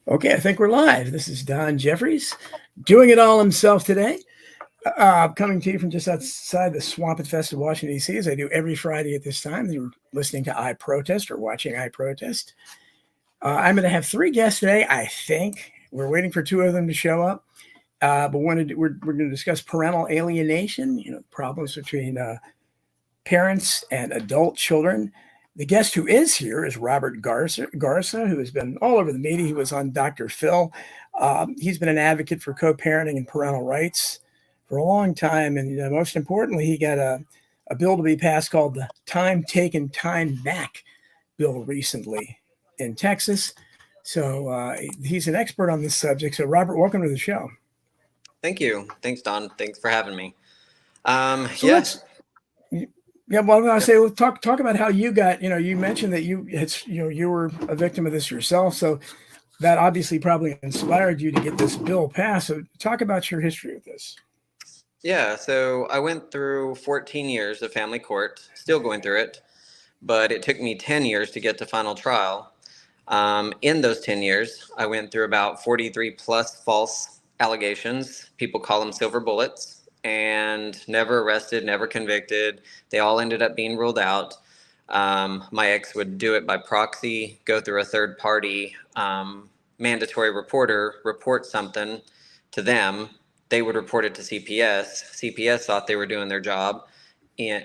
Okay, I think we're live. This is Don Jeffries, doing it all himself today. Coming to you from just outside the swamp infested Washington, D.C., as I do every Friday at this time. You're listening to IProtest or watching IProtest. I'm going to have three guests today, I think. We're waiting for two of them to show up. But we're going to discuss parental alienation, problems between parents and adult children. The guest who is here is Robert Garza, who has been all over the media. He was on Dr. Phil. He's been an advocate for co-parenting and parental rights for a long time. And most importantly, he got a bill to be passed called the Time Taken, Time Back bill recently in Texas. So he's an expert on this subject. So Robert, welcome to the show. Thank you. Thanks, Don. Thanks for having me. Yeah, well, I say, talk about how you got. You mentioned that you were a victim of this yourself, so that obviously probably inspired you to get this bill passed. So, talk about your history with this. Yeah, so I went through 14 years of family court, still going through it, but it took me 10 years to get to final trial. In those 10 years, I went through about 43 plus false allegations. People call them silver bullets. And never arrested, never convicted. They all ended up being ruled out. My ex would do it by proxy, go through a third party mandatory reporter, report something to them. They would report it to CPS. CPS thought they were doing their job. And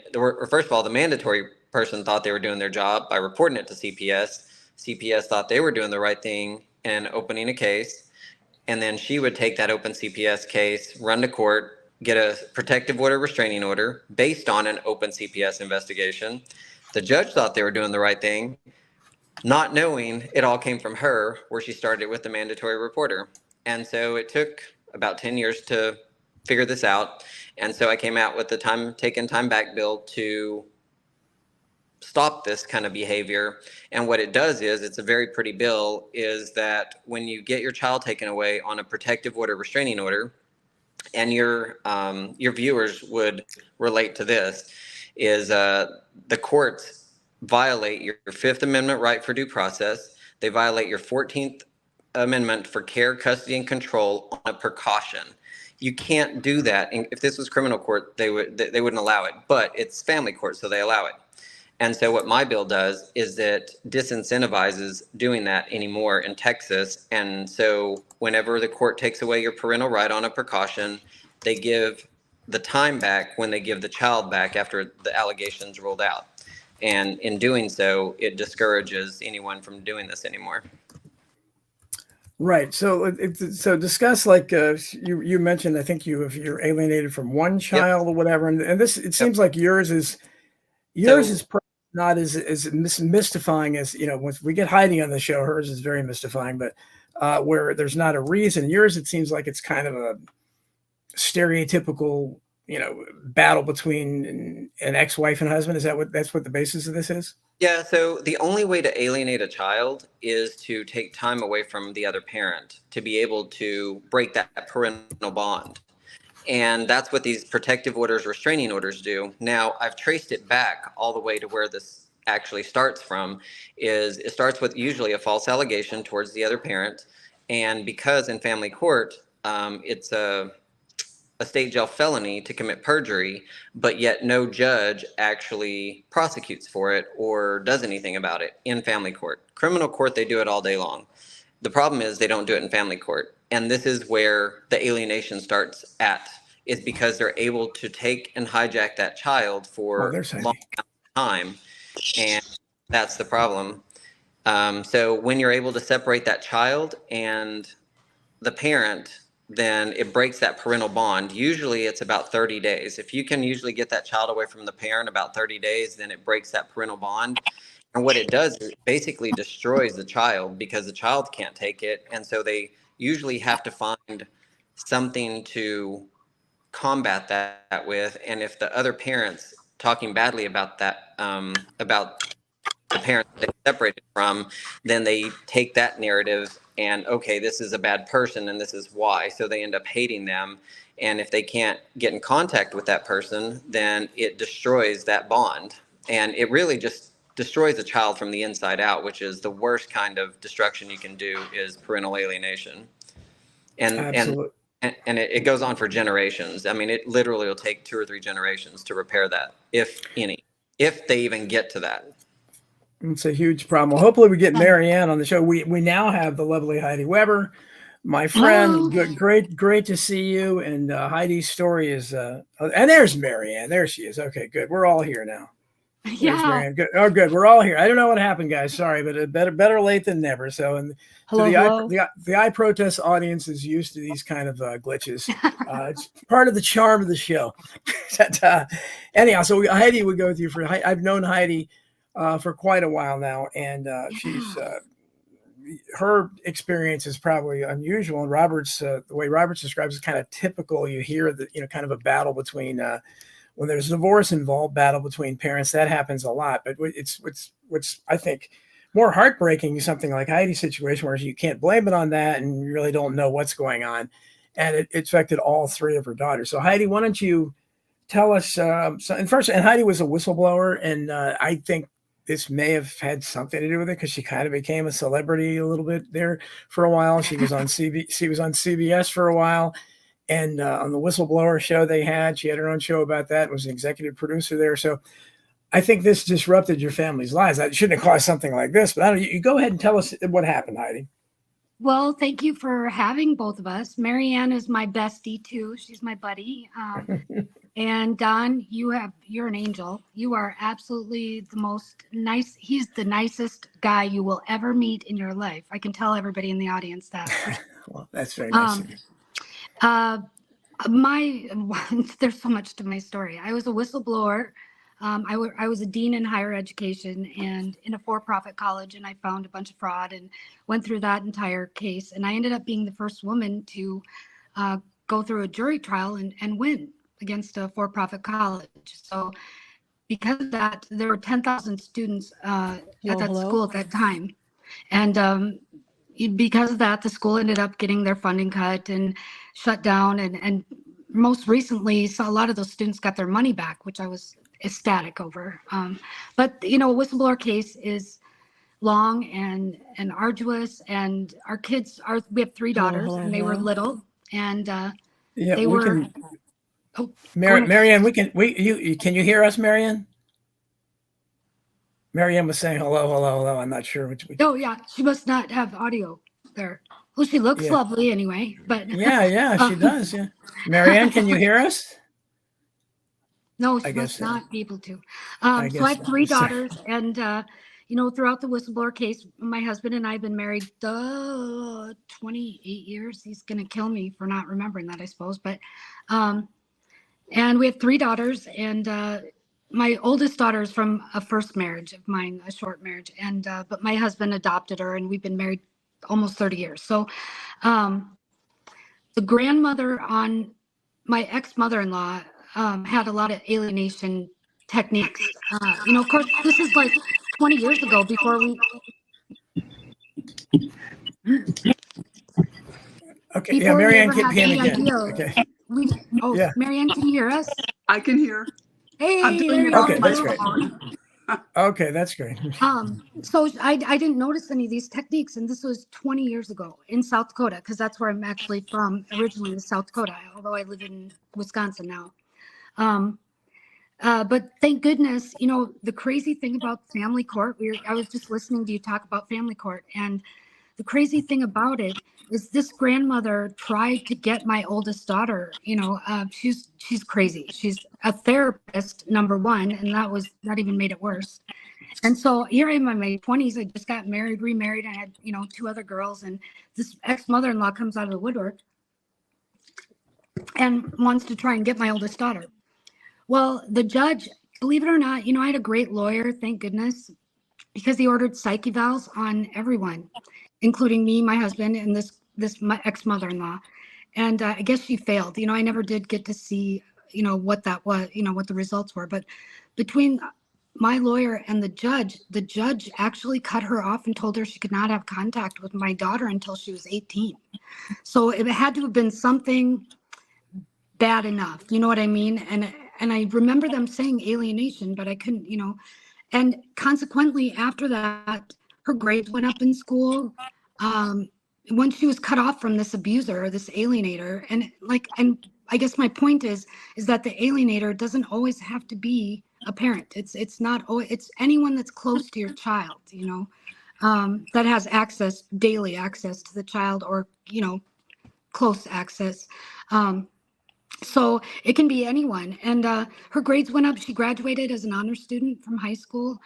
first of all, the mandatory person thought they were doing their job by reporting it to CPS. CPS thought they were doing the right thing and opening a case. And then she would take that open CPS case, run to court, get a protective order restraining order based on an open CPS investigation. The judge thought they were doing the right thing, not knowing it all came from her, where she started with the mandatory reporter. And so it took about 10 years to figure this out. And so I came out with the Time Taken, Time Back bill to stop this kind of behavior. And what it does is, it's a very pretty bill, is that when you get your child taken away on a protective order restraining order, and your viewers would relate to this, is the courts violate your Fifth Amendment right for due process. They violate your 14th Amendment for care, custody, and control on a precaution. You can't do that. And if this was criminal court, they wouldn't allow it. But it's family court, so they allow it. And so what my bill does is it disincentivizes doing that anymore in Texas. And so whenever the court takes away your parental right on a precaution, they give the time back when they give the child back after the allegations ruled out. And in doing so, it discourages anyone from doing this anymore. Right. So discuss, like you mentioned, I think you're alienated from one child or whatever. And this, it seems like yours is not as mystifying as, once we get Heidi on the show, hers is very mystifying, but where there's not a reason. Yours, it seems like it's kind of a stereotypical, battle between an ex-wife and husband. Is that's what the basis of this is? Yeah, so the only way to alienate a child is to take time away from the other parent, to be able to break that parental bond. And that's what these protective orders, restraining orders do. Now, I've traced it back all the way to where this actually starts from. Is it starts with usually a false allegation towards the other parent. And because in family court, it's a state jail felony to commit perjury, but yet no judge actually prosecutes for it or does anything about it in family court. Criminal court, they do it all day long. The problem is they don't do it in family court. And this is where the alienation starts at, is because they're able to take and hijack that child for a long time. And that's the problem. So when you're able to separate that child and the parent, then it breaks that parental bond. Usually it's about 30 days. If you can usually get that child away from the parent about 30 days, then it breaks that parental bond. And what it does is it basically destroys the child, because the child can't take it. And so they usually have to find something to combat that with. And if the other parent's talking badly about that, about the parent they separated from, then they take that narrative and, okay, this is a bad person and this is why. So they end up hating them. And if they can't get in contact with that person, then it destroys that bond. And it really just destroys a child from the inside out, which is the worst kind of destruction you can do, is parental alienation. And Absolutely. it goes on for generations. I mean, it literally will take 2 or 3 generations to repair that, if any, if they even get to that. It's a huge problem. Well, hopefully we get Marianne on the show. We now have the lovely Heidi Weber, my friend. Hello. Great to see you. And Heidi's story is, and there's Marianne. There she is. Okay, good. We're all here now. There's Yeah. Marianne. Good. Oh, good. We're all here. I don't know what happened, guys. Sorry, but better late than never. So, and Hello, the hello. the IProtest audience is used to these kind of glitches. It's part of the charm of the show. Anyhow, so Heidi would go with you for. I've known Heidi for quite a while now, and she's her experience is probably unusual. And Robert's the way Roberts describes is kind of typical. You hear the kind of a battle between when there's divorce involved, battle between parents. That happens a lot, but it's what's I think more heartbreaking is something like Heidi's situation, where you can't blame it on that, and you really don't know what's going on, and it affected all 3 of her daughters. So Heidi, why don't you tell us? And Heidi was a whistleblower, and I think this may have had something to do with it, because she kind of became a celebrity a little bit there for a while. She was on CBS for a while, and on the whistleblower show she had her own show about that. Was an executive producer there. So I think this disrupted your family's lives. That shouldn't have caused something like this, but I don't know. You go ahead and tell us what happened, Heidi. Well, thank you for having both of us. Marianne is my bestie too. She's my buddy. And Don, you're an angel. You are absolutely the most nice. He's the nicest guy you will ever meet in your life. I can tell everybody in the audience that. Well, that's very nice of you. There's so much to my story. I was a whistleblower. I was a dean in higher education and in a for-profit college, and I found a bunch of fraud and went through that entire case. And I ended up being the first woman to go through a jury trial and win against a for-profit college. So because of that, there were 10,000 students at that school at that time. And because of that, the school ended up getting their funding cut and shut down. And most recently, so a lot of those students got their money back, which I was ecstatic over. But a whistleblower case is long and arduous, and our kids we have 3 daughters, and they were little, and they were. Marianne, can you hear us, Marianne? Marianne was saying hello. I'm not sure which. Oh yeah, she must not have audio there. Well, she looks lovely anyway, but yeah, she does. Yeah, Marianne, can you hear us? No, she must not be able to. So I have 3 daughters, and throughout the whistleblower case, my husband and I have been married 28 years. He's gonna kill me for not remembering that, I suppose. But and we have 3 daughters, and my oldest daughter is from a first marriage of mine, a short marriage, and but my husband adopted her, and we've been married almost 30 years. So the grandmother on my ex-mother-in-law had a lot of alienation techniques. Of course, this is like 20 years ago before we. Okay, yeah, Marianne can hear me again. Okay. Marianne, can you hear us? I can hear. Hey, I'm doing it okay, on that's my great. phone. Okay, that's great. So I didn't notice any of these techniques, and this was 20 years ago in South Dakota, because that's where I'm actually from originally, in South Dakota, although I live in Wisconsin now. But thank goodness, the crazy thing about family court, I was just listening to you talk about family court, and the crazy thing about it is this grandmother tried to get my oldest daughter, she's crazy. She's a therapist, number one, and that even made it worse. And so here I am in my 20s. I just got married, remarried. I had, 2 other girls, and this ex-mother-in-law comes out of the woodwork and wants to try and get my oldest daughter. Well, the judge, believe it or not, I had a great lawyer, thank goodness, because he ordered psych evals on everyone, including me, my husband, and this my ex-mother-in-law. And I guess she failed. I never did get to see, what that was, what the results were. But between my lawyer and the judge actually cut her off and told her she could not have contact with my daughter until she was 18. So it had to have been something bad enough. You know what I mean? And I remember them saying alienation, but I couldn't, And consequently, after that, her grades went up in school. Once she was cut off from this abuser, this alienator, and I guess my point is that the alienator doesn't always have to be a parent. It's not always, it's anyone that's close to your child, that has access, daily access to the child, or close access. So it can be anyone. And her grades went up. She graduated as an honor student from high school.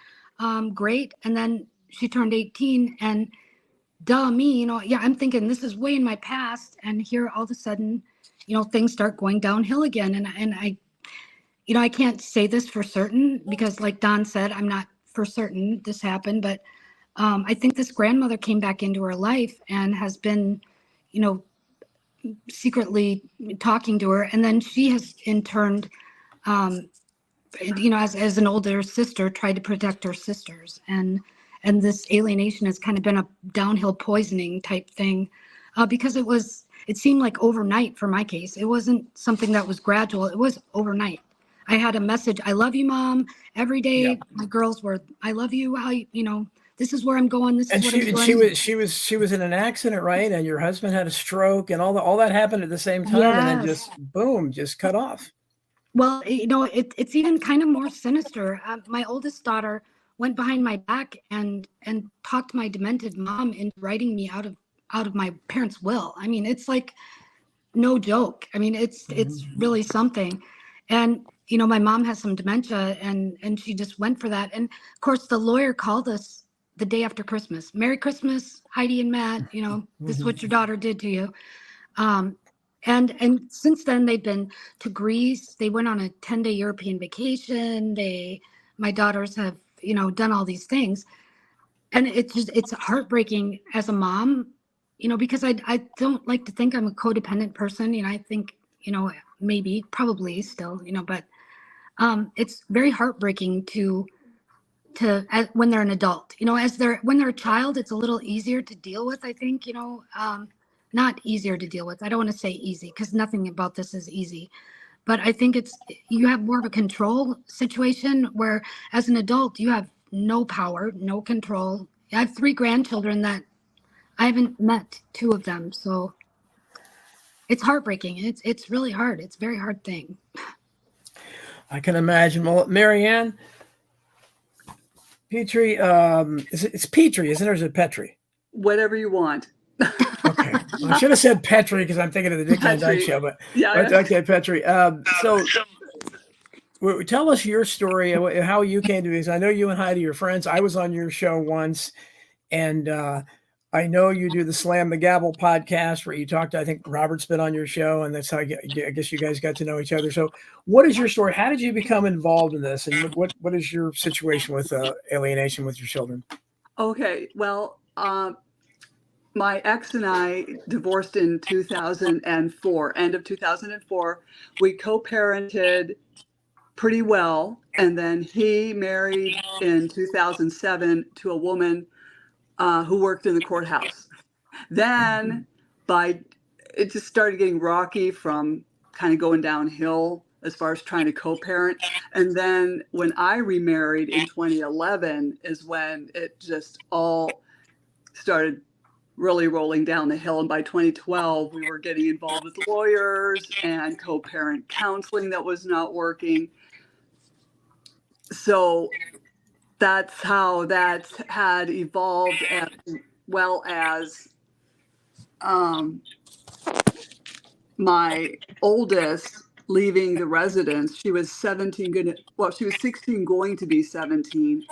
Great. And then she turned 18, and duh me, yeah, I'm thinking this is way in my past. And here all of a sudden, things start going downhill again. And I can't say this for certain because, like Don said, I'm not for certain this happened, but I think this grandmother came back into her life and has been, secretly talking to her. And then she has in turn, as an older sister, tried to protect her sisters. And this alienation has kind of been a downhill poisoning type thing, because it seemed like overnight for my case. It wasn't something that was gradual. It was overnight. I had a message, "I love you, Mom," every day. Yeah. My girls were, "I love you. How this is where I'm going. This And is what I'm doing." she was in an accident, right? And your husband had a stroke, and all that happened at the same time, and then Yes. just boom, just cut off. Well, it's even kind of more sinister. My oldest daughter went behind my back and talked my demented mom into writing me out of my parents' will. I mean, it's like no joke. I mean, it's really something. And my mom has some dementia, and she just went for that. And of course, the lawyer called us the day after Christmas. "Merry Christmas, Heidi and Matt. This is what your daughter did to you." And since then they've been to Greece. They went on a 10-day European vacation. My daughters have, done all these things. And it's heartbreaking as a mom, because I don't like to think I'm a codependent person. I think, maybe, probably still, but it's very heartbreaking when they're an adult, when they're a child, it's a little easier to deal with, I think, not easier to deal with. I don't want to say easy because nothing about this is easy, but I think you have more of a control situation where as an adult, you have no power, no control. I have 3 grandchildren that I haven't met 2 of them. So it's heartbreaking. It's really hard. It's a very hard thing. I can imagine. Well, Marianne, Petrie, it's Petrie, isn't it, or is it Petrie? Whatever you want. Okay. Well, I should have said Petrie because I'm thinking of the Dick Van Dyke Show, but okay, Petrie. So tell us your story, how you came to this. I know you and Heidi are friends. I was on your show once, and I know you do the Slam the Gavel podcast where you talked. I think Robert's been on your show, and that's how I guess you guys got to know each other. So what is your story? How did you become involved in this? And what is your situation with alienation with your children? Okay. Well, my ex and I divorced in 2004, end of 2004. We co-parented pretty well. And then he married in 2007 to a woman who worked in the courthouse. Then it just started getting rocky from kind of going downhill as far as trying to co-parent. And then when I remarried in 2011 is when it just all started really rolling down the hill. And by 2012, we were getting involved with lawyers and co-parent counseling that was not working. So that's how that had evolved, as well as my oldest leaving the residence. She was 17, she was 16 going to be 17.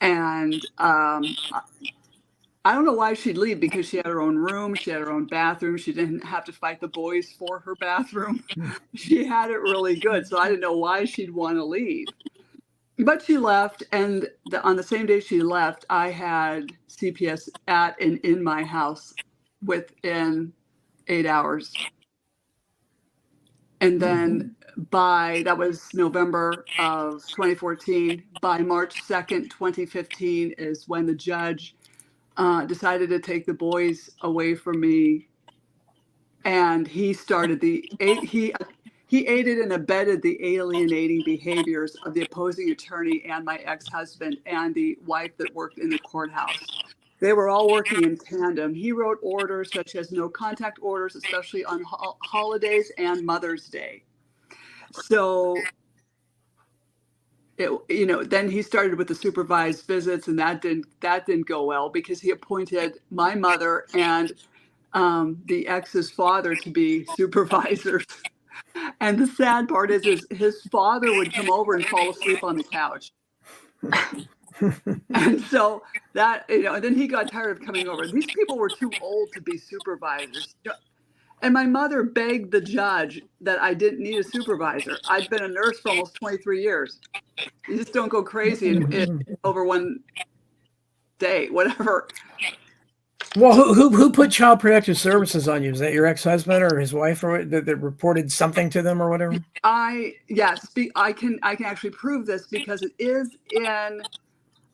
And I don't know why she'd leave, because she had her own room, she had her own bathroom, she didn't have to fight the boys for her bathroom. She had it really good, so I didn't know why she'd want to leave. But she left, and on the same day she left, I had CPS at and in my house within 8 hours. And then that was November of 2014. By March 2nd, 2015 is when the judge decided to take the boys away from me. And he started He aided and abetted the alienating behaviors of the opposing attorney and my ex-husband and the wife that worked in the courthouse. They were all working in tandem. He wrote orders such as no contact orders, especially on holidays and Mother's Day. So, then he started with the supervised visits, and that didn't go well because he appointed my mother and the ex's father to be supervisors. And the sad part is his father would come over and fall asleep on the couch. And so that, and then he got tired of coming over. These people were too old to be supervisors. And my mother begged the judge that I didn't need a supervisor. I'd been a nurse for almost 23 years. You just don't go crazy over one day, whatever. Well, who put Child Protective Services on you? Is that your ex-husband or his wife, or that reported something to them or whatever? I can actually prove this because it is in.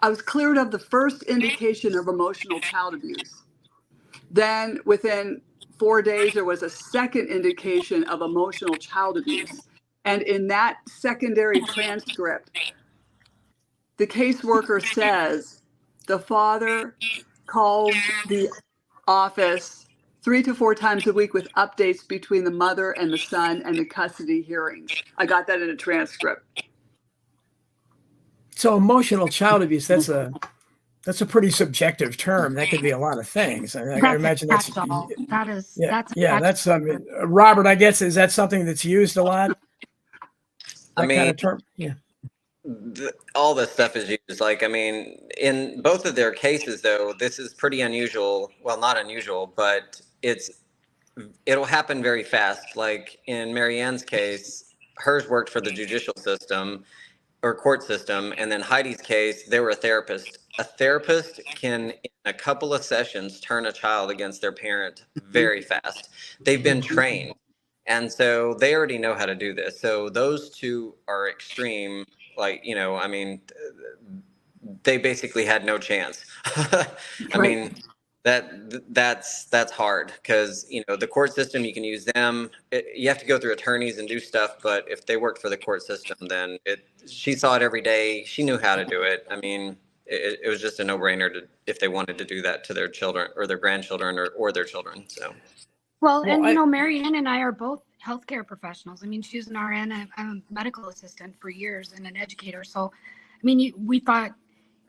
I was cleared of the first indication of emotional child abuse. Then within 4 days, there was a second indication of emotional child abuse. And in that secondary transcript, the caseworker says the father calls the office 3 to 4 times a week with updates between the mother and the son and the custody hearings. I got that in a transcript. So emotional child abuse, that's a pretty subjective term. That could be a lot of things. I mean, I imagine that's Robert, I guess, is that something that's used a lot? I mean, kind of term? Yeah. All this stuff is used. Like, I mean, in both of their cases, though, this is pretty unusual. Well, not unusual, but it'll happen very fast. Like in Marianne's case, hers worked for the judicial system or court system, and then Heidi's case, they were a therapist. A therapist can, in a couple of sessions, turn a child against their parent very fast. They've been trained, and so they already know how to do this. So those two are extreme. Like, I mean, they basically had no chance. I mean, that's hard because, the court system, you can use them. You have to go through attorneys and do stuff. But if they worked for the court system, then she saw it every day. She knew how to do it. I mean, it was just a no-brainer if they wanted to do that to their children or their grandchildren or their children. So. Well, and Marianne and I are both healthcare professionals. I mean, she's an RN. I'm a medical assistant for years and an educator. So, I mean, we thought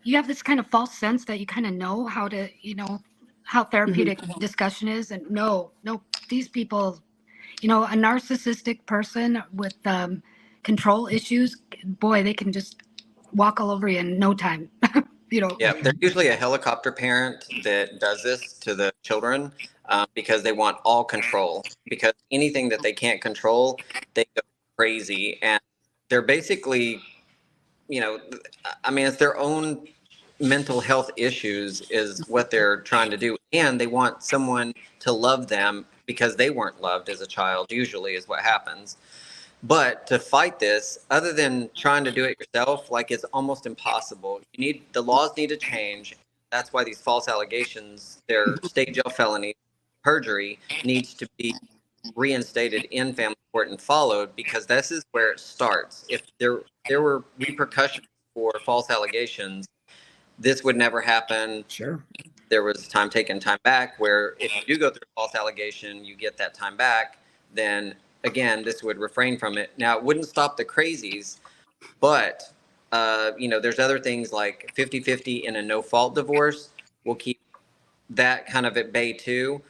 you have this kind of false sense that you kind of know how to, how therapeutic discussion is. And no, these people, a narcissistic person with control issues, boy, they can just walk all over you in no time. Yeah, there's usually a helicopter parent that does this to the children because they want all control. Because anything that they can't control, they go crazy. And they're basically, I mean, it's their own mental health issues is what they're trying to do. And they want someone to love them because they weren't loved as a child, usually is what happens. But to fight this, other than trying to do it yourself, like it's almost impossible. The laws need to change. That's why these false allegations, they're state jail felony, perjury needs to be reinstated in family court and followed, because this is where it starts. If there were repercussions for false allegations, this would never happen. Sure. There was time taken, time back, where if you do go through a false allegation, you get that time back, then again, this would refrain from it. Now, it wouldn't stop the crazies, but, there's other things like 50-50 in a no-fault divorce will keep that kind of at bay too,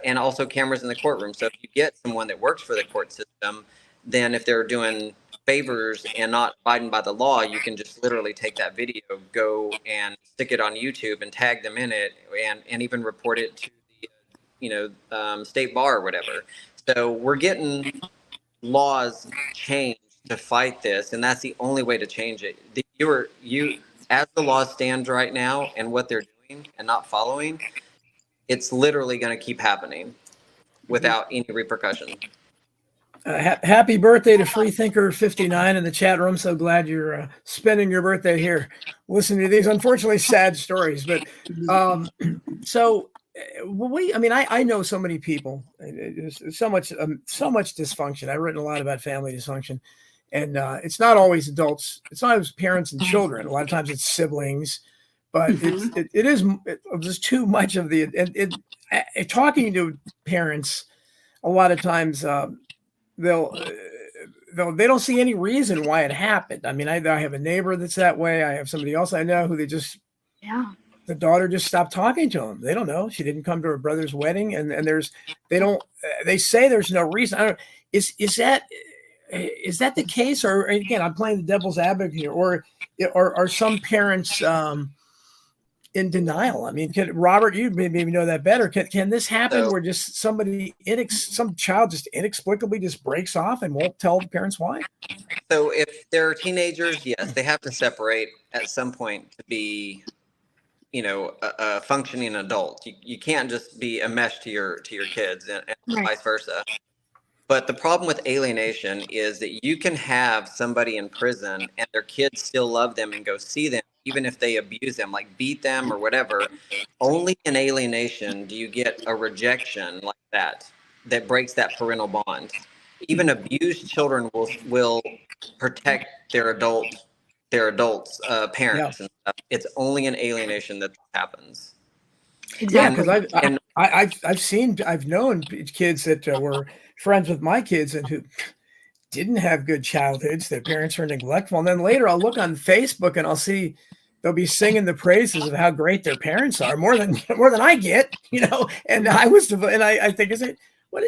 and also cameras in the courtroom. So if you get someone that works for the court system, then if they're doing favors and not abiding by the law, you can just literally take that video, go and stick it on YouTube and tag them in it and even report it to the, state bar or whatever. So we're getting laws changed to fight this, and that's the only way to change it. As the laws stand right now and what they're doing and not following, it's literally going to keep happening without any repercussion. Happy birthday to Freethinker59 in the chat room. So glad you're spending your birthday here listening to these unfortunately sad stories. But so I mean, I know so many people. There's so much dysfunction. I've written a lot about family dysfunction, and it's not always adults. It's not always parents and children. A lot of times it's siblings, but there's too much of the talking to parents. A lot of times they'll. They don't see any reason why it happened. I mean, I have a neighbor that's that way. I have somebody else I know who the daughter just stopped talking to him. They don't know. She didn't come to her brother's wedding, and they say there's no reason. I don't. Is that the case? Or again, I'm playing the devil's advocate here, or are some parents in denial? I mean, Robert, you maybe know that better. Can this happen where just some child just inexplicably just breaks off and won't tell the parents why? So if they're teenagers, yes, they have to separate at some point to be, a functioning adult. You can't just be a mesh to your kids and Right. vice versa. But the problem with alienation is that you can have somebody in prison and their kids still love them and go see them, even if they abuse them, like beat them or whatever. Only in alienation do you get a rejection like that breaks that parental bond. Even abused children will protect their adults parents and stuff. It's only in alienation that happens. Exactly. Yeah, because I've known kids that were friends with my kids and who didn't have good childhoods. Their parents were neglectful, and then later I'll look on Facebook and I'll see they'll be singing the praises of how great their parents are more than I get, And I think, is it what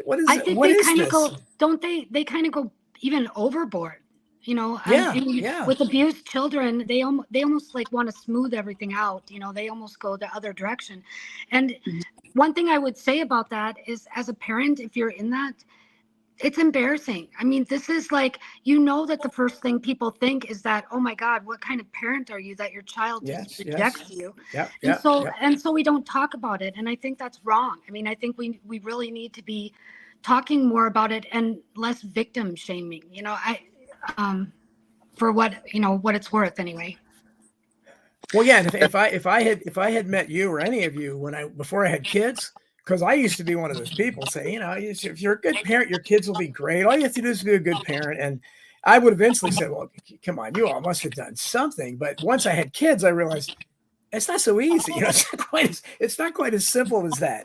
what is I think what they is kind of this? go, don't they? They kind of go even overboard. Yeah. With abused children, they almost like want to smooth everything out. They almost go the other direction. And one thing I would say about that is, as a parent, if you're in that, it's embarrassing. I mean, this is like, that the first thing people think is that, oh my God, what kind of parent are you that your child just rejects you? And so we don't talk about it. And I think that's wrong. I mean, I think we really need to be talking more about it and less victim shaming, for what it's worth anyway. Well, yeah. And if I had met you or any of you before I had kids, because I used to be one of those people say, if you're a good parent, your kids will be great. All you have to do is be a good parent. And I would eventually say, well, come on, you all must have done something. But once I had kids, I realized it's not so easy. It's not quite as simple as that.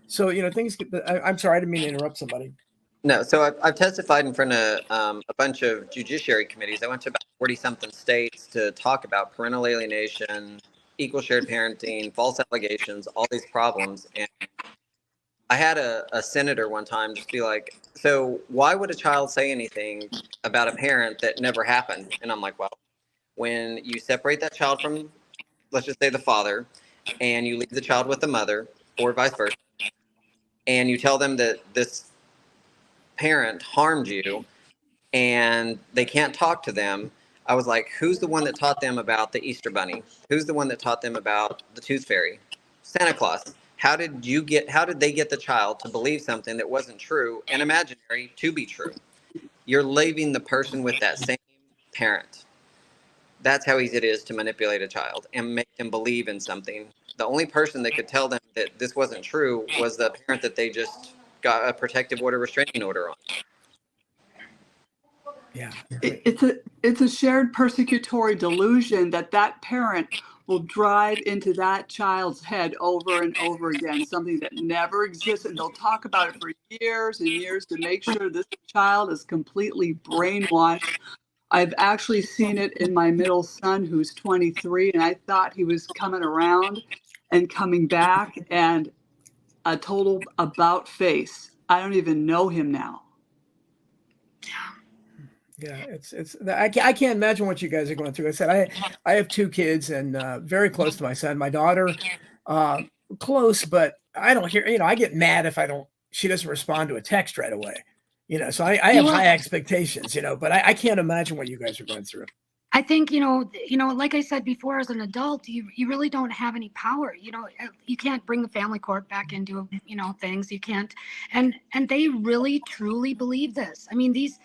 So things. I'm sorry, I didn't mean to interrupt somebody. No, so I've testified in front of a bunch of judiciary committees. I went to about 40-something states to talk about parental alienation, equal shared parenting, false allegations, all these problems. And I had a senator one time just be like, so why would a child say anything about a parent that never happened? And I'm like, well, when you separate that child from, let's just say, the father, and you leave the child with the mother, or vice versa, and you tell them that this parent harmed you and they can't talk to them, I was like, who's the one that taught them about the Easter Bunny? Who's the one that taught them about the Tooth Fairy? Santa Claus. How did they get the child to believe something that wasn't true and imaginary to be true? You're leaving the person with that same parent. That's how easy it is to manipulate a child and make them believe in something. The only person that could tell them that this wasn't true was the parent that they just got a protective order, restraining order on. Yeah, it's a shared persecutory delusion that parent will drive into that child's head over and over again, something that never exists, and they'll talk about it for years and years to make sure this child is completely brainwashed. I've actually seen it in my middle son, who's 23, and I thought he was coming around and coming back, and a total about face. I don't even know him now. Yeah, I can't imagine what you guys are going through. I said I have two kids and very close to my son. My daughter, close, but I don't hear. I get mad if she doesn't respond to a text right away. So I have high expectations. But I can't imagine what you guys are going through. I think, like I said before, as an adult, you really don't have any power. You can't bring the family court back into, things. You can't. And they really, truly believe this. I mean, these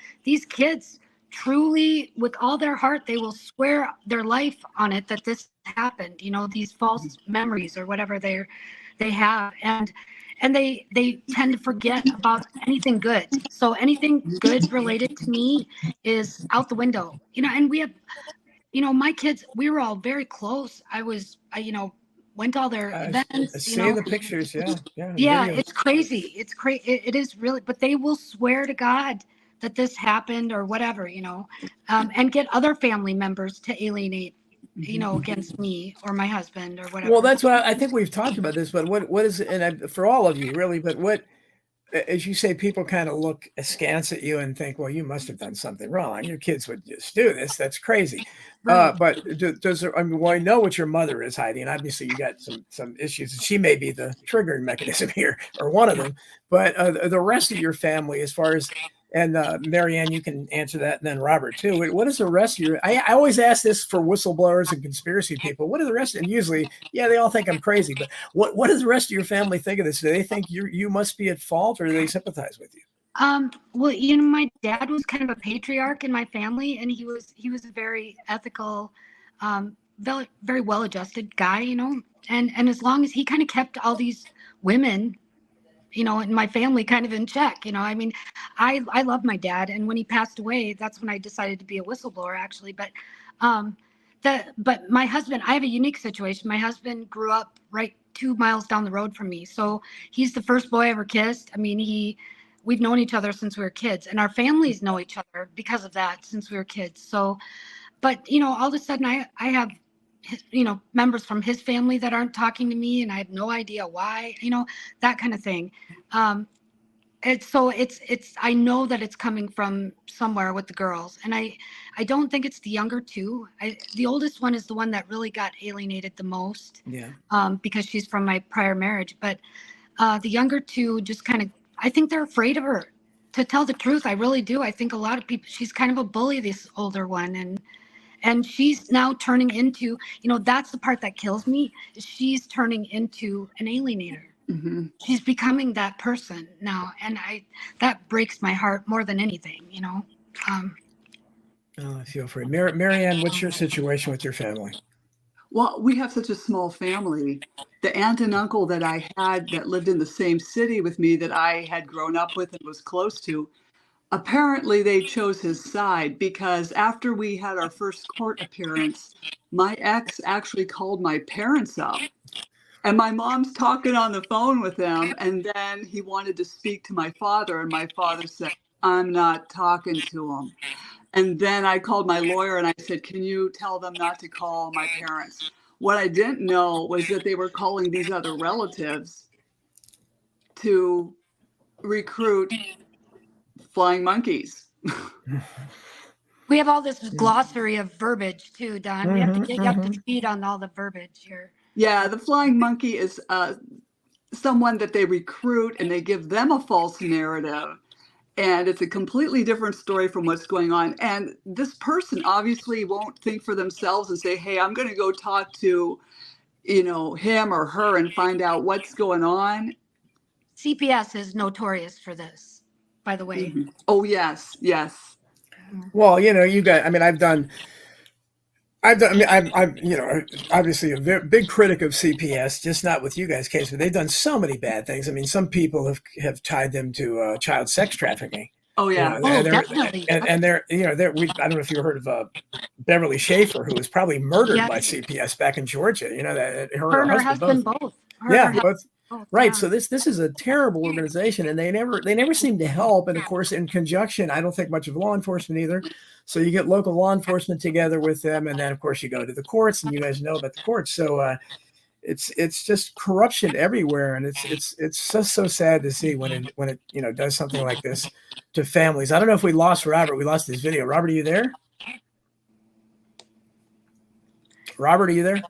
kids truly, with all their heart, they will swear their life on it that this happened. These false memories or whatever they have, and they tend to forget about anything good. So anything good related to me is out the window. And we have, my kids, we were all very close. I went to all their I events. see the pictures. Yeah. Yeah, Videos. it's crazy. It's crazy. It is really, but they will swear to God that this happened or whatever, and get other family members to alienate, against me or my husband or whatever. Well, that's what I think we've talked about this, but what is, for all of you really, but what, as you say, people kind of look askance at you and think, well, you must have done something wrong. Your kids would just do this. That's crazy. Right. But well, I know what your mother is hiding. Obviously, you got some issues. She may be the triggering mechanism here, or one of them. But the rest of your family, as far as, and Marianne, you can answer that, and then Robert too. What is the rest of your? I always ask this for whistleblowers and conspiracy people. What are the rest? And usually, yeah, they all think I'm crazy. But what does the rest of your family think of this? Do they think you must be at fault, or do they sympathize with you? Well, my dad was kind of a patriarch in my family, and he was a very ethical, very, very well-adjusted guy, and as long as he kind of kept all these women, in my family kind of in check, I mean, I love my dad, and when he passed away, that's when I decided to be a whistleblower, actually. But but my husband, I have a unique situation. My husband grew up right 2 miles down the road from me, so he's the first boy I ever kissed. I mean, we've known each other since we were kids, and our families know each other because of that since we were kids. So, but all of a sudden I have, members from his family that aren't talking to me, and I have no idea why, that kind of thing. It's I know that it's coming from somewhere with the girls, and I don't think it's the younger two. The oldest one is the one that really got alienated the most. Yeah. Because she's from my prior marriage, but the younger two just kind of, I think they're afraid of her. To tell the truth, I really do. I think a lot of people, she's kind of a bully, this older one, and she's now turning into, that's the part that kills me, is she's turning into an alienator. Mm-hmm. She's becoming that person now, and that breaks my heart more than anything. I feel for you. Marianne, what's your situation with your family? Well, we have such a small family. The aunt and uncle that I had that lived in the same city with me, that I had grown up with and was close to, apparently they chose his side, because after we had our first court appearance, my ex actually called my parents up. And my mom's talking on the phone with him, and then he wanted to speak to my father, and my father said, I'm not talking to him. And then I called my lawyer and I said, can you tell them not to call my parents? What I didn't know was that they were calling these other relatives to recruit flying monkeys. We have all this glossary of verbiage too, Don. We have to get you up to speed on all the verbiage here. Yeah, the flying monkey is someone that they recruit, and they give them a false narrative. And it's a completely different story from what's going on. And this person obviously won't think for themselves and say, hey, I'm going to go talk to, him or her and find out what's going on. CPS is notorious for this, by the way. Mm-hmm. Oh, yes. Well, you guys, I mean, I'm obviously a very big critic of CPS, just not with you guys' case, but they've done so many bad things. I mean, some people have tied them to child sex trafficking. Oh, yeah. Definitely. And I don't know if you heard of Beverly Schaefer, who was probably murdered by CPS back in Georgia. That her and her husband both. Both. Right. Yeah. So this is a terrible organization, and they never seem to help. And of course, in conjunction, I don't think much of law enforcement either. So you get local law enforcement together with them, and then of course you go to the courts, and you guys know about the courts. So it's just corruption everywhere, and it's just so sad to see when it does something like this to families. I don't know if we lost Robert. We lost his video. Robert, are you there? Robert, are you there?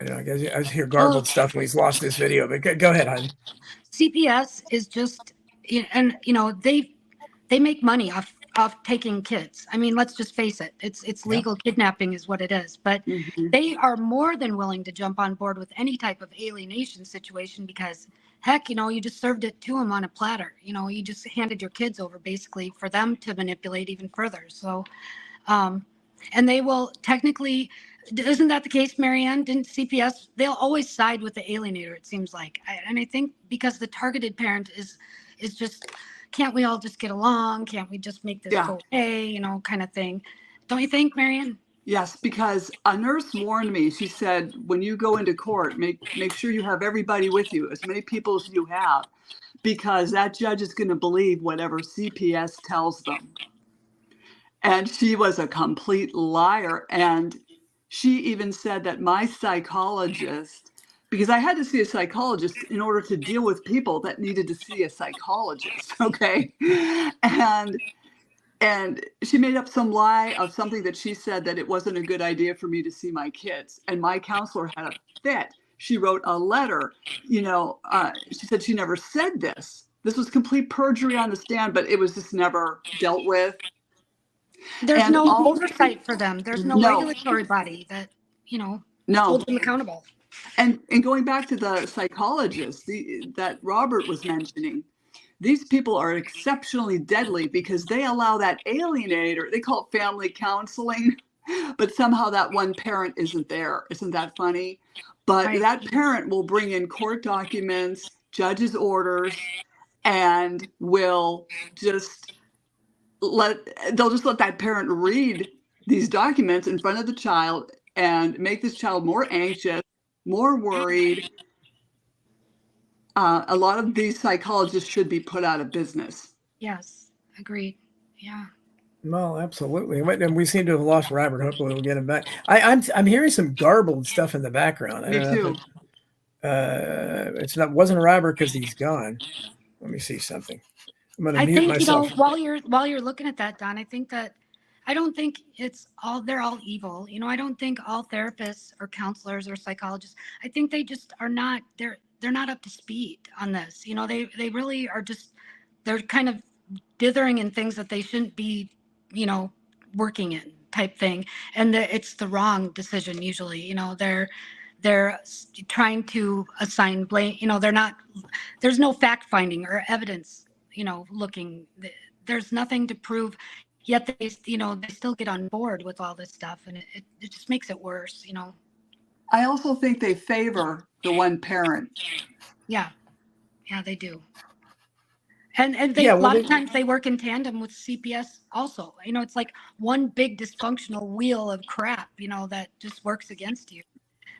I guess I hear garbled stuff when he's lost his video, but go ahead, hon. CPS is just, and they make money off taking kids. I mean, let's just face it. It's legal kidnapping is what it is, but they are more than willing to jump on board with any type of alienation situation, because heck, you just served it to them on a platter. You just handed your kids over basically for them to manipulate even further. So, and they will technically, isn't that the case, Marianne? Didn't CPS, they'll always side with the alienator, it seems like. And I think because the targeted parent is just, can't we all just get along? Can't we just make this go away, kind of thing. Don't you think, Marianne? Yes, because a nurse warned me. She said, when you go into court, make sure you have everybody with you, as many people as you have, because that judge is going to believe whatever CPS tells them. And she was a complete liar. And she even said that my psychologist, because I had to see a psychologist in order to deal with people that needed to see a psychologist, okay? And she made up some lie of something that she said that it wasn't a good idea for me to see my kids. And my counselor had a fit. She wrote a letter. She said she never said this. This was complete perjury on the stand, but it was just never dealt with. There's no oversight for them. There's no regulatory body that, holds them accountable. And going back to the psychologist that Robert was mentioning, these people are exceptionally deadly because they allow that alienator, they call it family counseling, but somehow that one parent isn't there. Isn't that funny? But that parent will bring in court documents, judge's orders, and they'll just let that parent read these documents in front of the child and make this child more anxious, more worried. A lot of these psychologists should be put out of business. Yes, agreed. Yeah. Well, absolutely. And we seem to have lost Robert. Hopefully we'll get him back. I'm hearing some garbled stuff in the background. Me too. Wasn't Robert because he's gone. Let me see something. I'm going to mute myself. While you're looking at that, Don, I don't think they're all evil. I don't think all therapists or counselors or psychologists, I think they just are not, they're not up to speed on this. They really are they're kind of dithering in things that they shouldn't be, working in type thing. And it's the wrong decision usually. They're trying to assign blame. There's no fact finding or evidence, looking. There's nothing to prove. Yet they still get on board with all this stuff, and it just makes it worse. I also think they favor the one parent. Yeah, they do. And a lot of times they work in tandem with CPS also. It's like one big dysfunctional wheel of crap, that just works against you.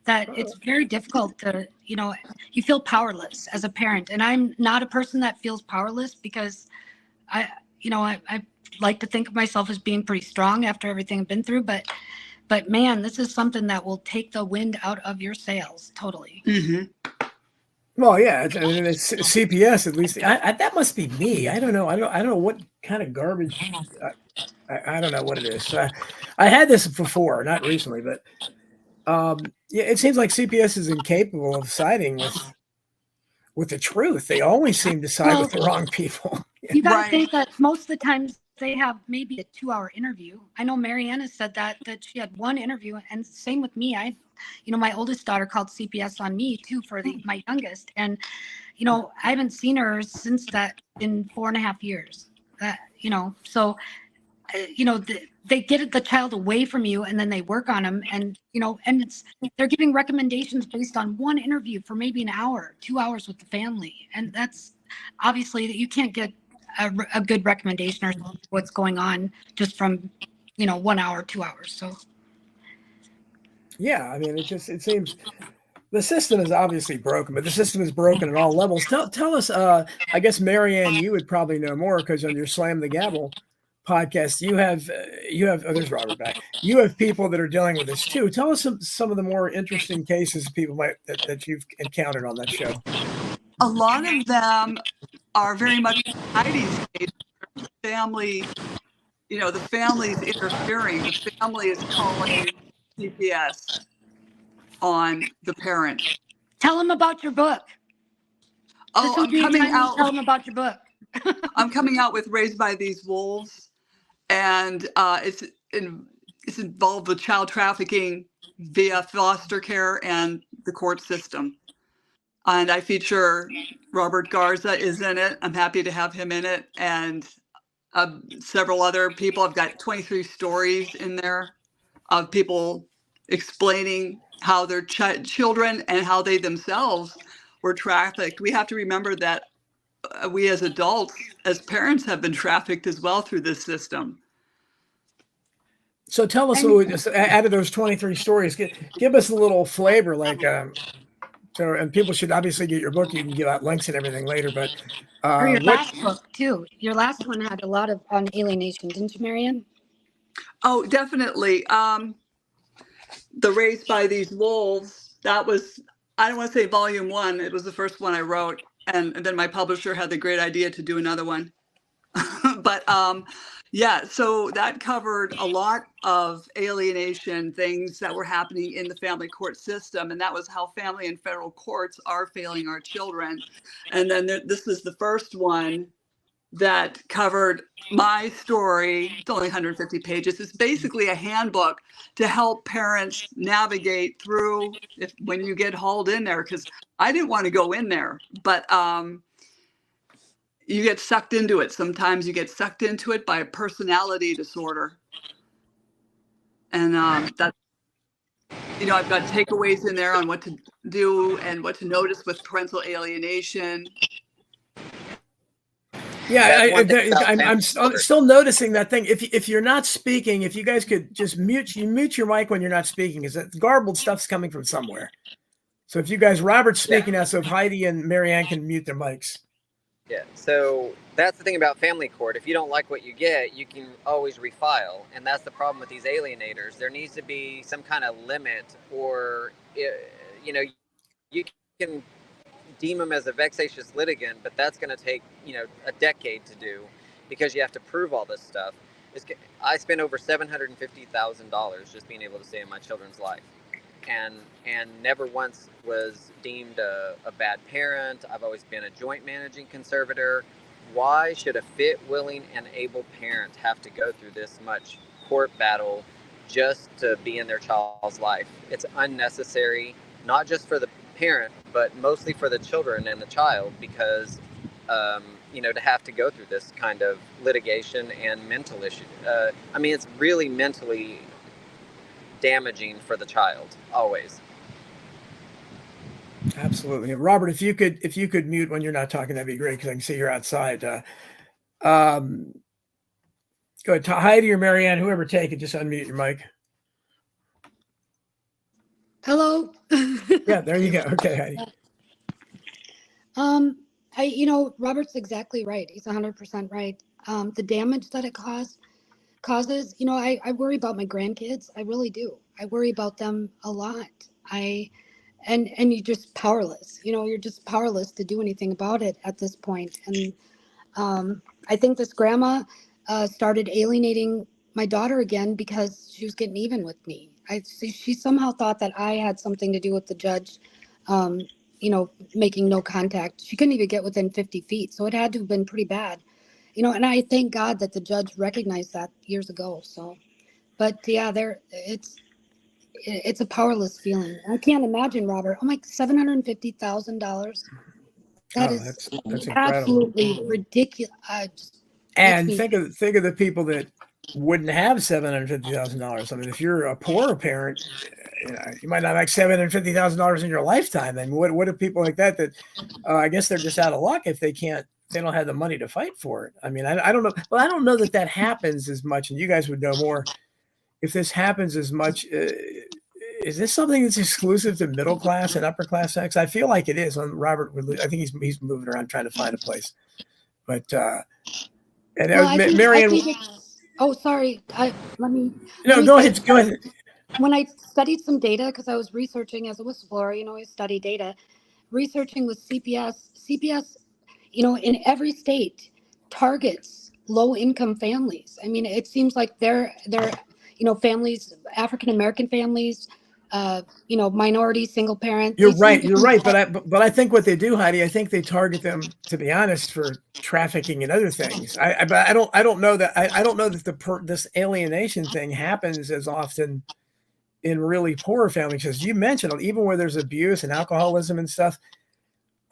That it's very difficult to, you feel powerless as a parent. And I'm not a person that feels powerless because I like to think of myself as being pretty strong after everything I've been through. But man, this is something that will take the wind out of your sails totally. Mm-hmm. Well, yeah, it's CPS at least. That must be me. I don't know. I don't know what kind of garbage. I don't know what it is. I had this before, not recently, but it seems like CPS is incapable of siding with the truth. They always seem to side with the wrong people. You got to think that most of the times they have maybe a 2-hour interview. I know Mariana said that she had one interview, and same with me. My oldest daughter called CPS on me too for my youngest, and I haven't seen her since that in 4.5 years. So they get the child away from you, and then they work on them, and they're giving recommendations based on one interview for maybe an hour, 2 hours with the family, and that's obviously that you can't get a good recommendation or what's going on just from 1 hour, 2 hours. So yeah, I mean, it seems the system is obviously broken, but the system is broken at all levels. Tell us, I guess Marianne, you would probably know more because on your Slam the Gavel podcast, you have there's Robert back. You have people that are dealing with this too. Tell us some of the more interesting cases people that you've encountered on that show. A lot of them are very much Heidi's case. The family, the family's interfering. The family is calling CPS on the parent. Tell them about your book. Oh, I'm coming out. Tell them about your book. I'm coming out with Raised by These Wolves, and it's involved with child trafficking via foster care and the court system. And I feature Robert Garza is in it. I'm happy to have him in it, and several other people. I've got 23 stories in there of people explaining how their children and how they themselves were trafficked. We have to remember that we as adults, as parents, have been trafficked as well through this system. So tell us a little, just out of those 23 stories, give us a little flavor, like, so, and people should obviously get your book. You can give out links and everything later, but or your last book too. Your last one had a lot of on alienation, didn't you, Marianne? Oh, definitely. The Raised by These Wolves, that was, I don't want to say volume 1. It was the first one I wrote. And then my publisher had the great idea to do another one. But yeah, so that covered a lot of alienation things that were happening in the family court system. And that was how family and federal courts are failing our children. And then this is the first one that covered my story. It's only 150 pages. It's basically a handbook to help parents navigate through when you get hauled in there, because I didn't want to go in there, but you get sucked into it. Sometimes you get sucked into it by a personality disorder. And that, I've got takeaways in there on what to do and what to notice with parental alienation. Yeah, I'm still noticing that thing. If you're not speaking, if you guys could just mute your mic when you're not speaking, because that garbled stuff's coming from somewhere. So if you guys, Robert's speaking now, so if Heidi and Marianne can mute their mics. Yeah, so that's the thing about family court. If you don't like what you get, you can always refile. And that's the problem with these alienators. There needs to be some kind of limit, or, you can deem them as a vexatious litigant, but that's going to take, a decade to do, because you have to prove all this stuff. I spent over $750,000 just being able to save my children's life. And never once was deemed a bad parent. I've always been a joint managing conservator. Why should a fit, willing, and able parent have to go through this much court battle just to be in their child's life? It's unnecessary, not just for the parent, but mostly for the children and the child, because, to have to go through this kind of litigation and mental issue. It's really mentally damaging for the child, always. Absolutely. Robert, if you could mute when you're not talking, that'd be great, because I can see you're outside. Go ahead, Heidi or Marianne, whoever take it, just unmute your mic. Hello. Yeah, there you go. Okay, Heidi. Robert's exactly right. He's 100% right. The damage that it causes, I worry about my grandkids. I really do. I worry about them a lot. And you're just powerless. You're just powerless to do anything about it at this point. And I think this grandma started alienating my daughter again because she was getting even with me. She somehow thought that I had something to do with the judge, making no contact. She couldn't even get within 50 feet. So it had to have been pretty bad. And I thank God that the judge recognized that years ago. So, but yeah, it's a powerless feeling. I can't imagine, Robert. Oh my, $750,000. That's absolutely ridiculous. And think of the people that wouldn't have $750,000. If you're a poorer parent, you might not make $750,000 in your lifetime. And what do people like that I guess they're just out of luck if they don't have the money to fight for it. I don't know. Well, I don't know that happens as much, and you guys would know more if this happens as much. Is this something that's exclusive to middle class and upper class sex? I feel like it is. Robert, I think he's moving around trying to find a place. But Marianne. Sorry. Go ahead. When I studied some data, because I was researching as a whistleblower, I study data. Researching with CPS, in every state targets low-income families. It seems like they're families, African-American families, minority single parents. You're right. But I think what they do, Heidi, I think they target them, to be honest, for trafficking and other things. I don't know that this alienation thing happens as often in really poor families, because you mentioned, even where there's abuse and alcoholism and stuff,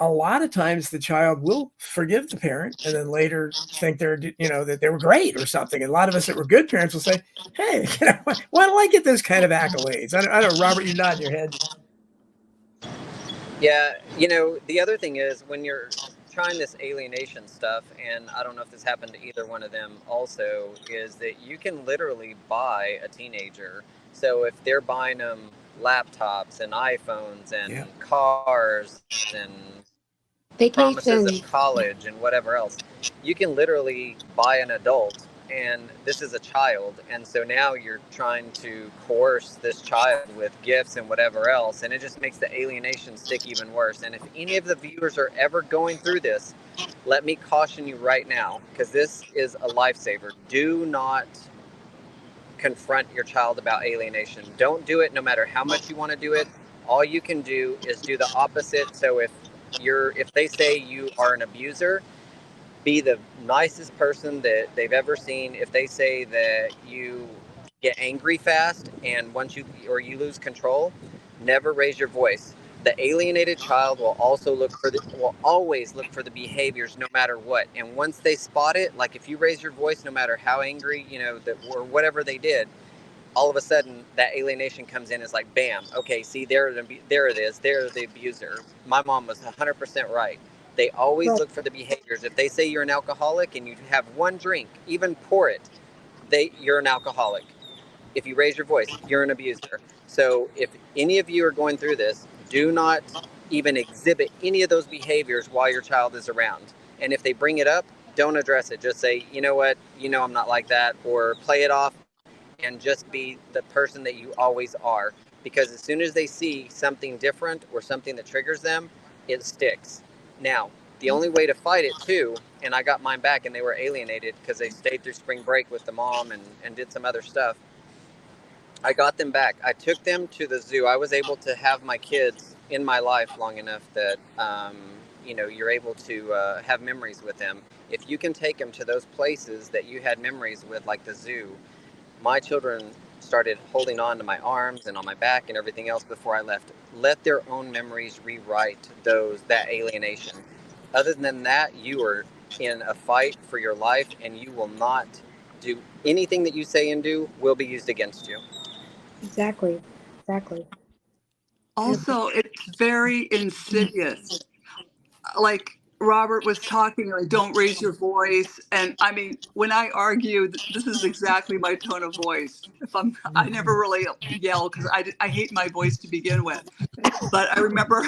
a lot of times the child will forgive the parent and then later think that they were great or something. And a lot of us that were good parents will say, hey, why do I get those kind of accolades? I don't know, Robert, you're nodding your head. Yeah, the other thing is when you're trying this alienation stuff, and I don't know if this happened to either one of them also, is that you can literally buy a teenager. So if they're buying them laptops and iPhones and cars and promises Vacation. of college and whatever else, you can literally buy an adult, and this is a child, and so now you're trying to coerce this child with gifts and whatever else, and it just makes the alienation stick even worse. And if any of the viewers are ever going through this, let me caution you right now, because this is a lifesaver. Do not confront your child about alienation. Don't do it no matter how much you want to do it. All you can do is do the opposite. So if they say you are an abuser, be the nicest person that they've ever seen. If they say that you get angry fast and you lose control, never raise your voice. The alienated child will always look for the behaviors no matter what. And once they spot it, like if you raise your voice, no matter how angry, or whatever they did, all of a sudden that alienation comes in. Is like, bam, okay, see, there it is. They're the abuser. My mom was 100% right. They always look for the behaviors. If they say you're an alcoholic and you have one drink, even pour it, you're an alcoholic. If you raise your voice, you're an abuser. So if any of you are going through this, do not even exhibit any of those behaviors while your child is around. And if they bring it up, don't address it. Just say, you know what, I'm not like that, or play it off and just be the person that you always are. Because as soon as they see something different or something that triggers them, it sticks. Now, the only way to fight it too, and I got mine back and they were alienated because they stayed through spring break with the mom and did some other stuff. I got them back. I took them to the zoo. I was able to have my kids in my life long enough that, you're able to have memories with them. If you can take them to those places that you had memories with, like the zoo, my children started holding on to my arms and on my back and everything else before I left. Let their own memories rewrite that alienation. Other than that, you are in a fight for your life, and you will not do anything that you say and do will be used against you. Exactly. Also, it's very insidious. Like Robert was talking, like, don't raise your voice. And I mean, when I argue, this is exactly my tone of voice. I never really yell because I hate my voice to begin with. But I remember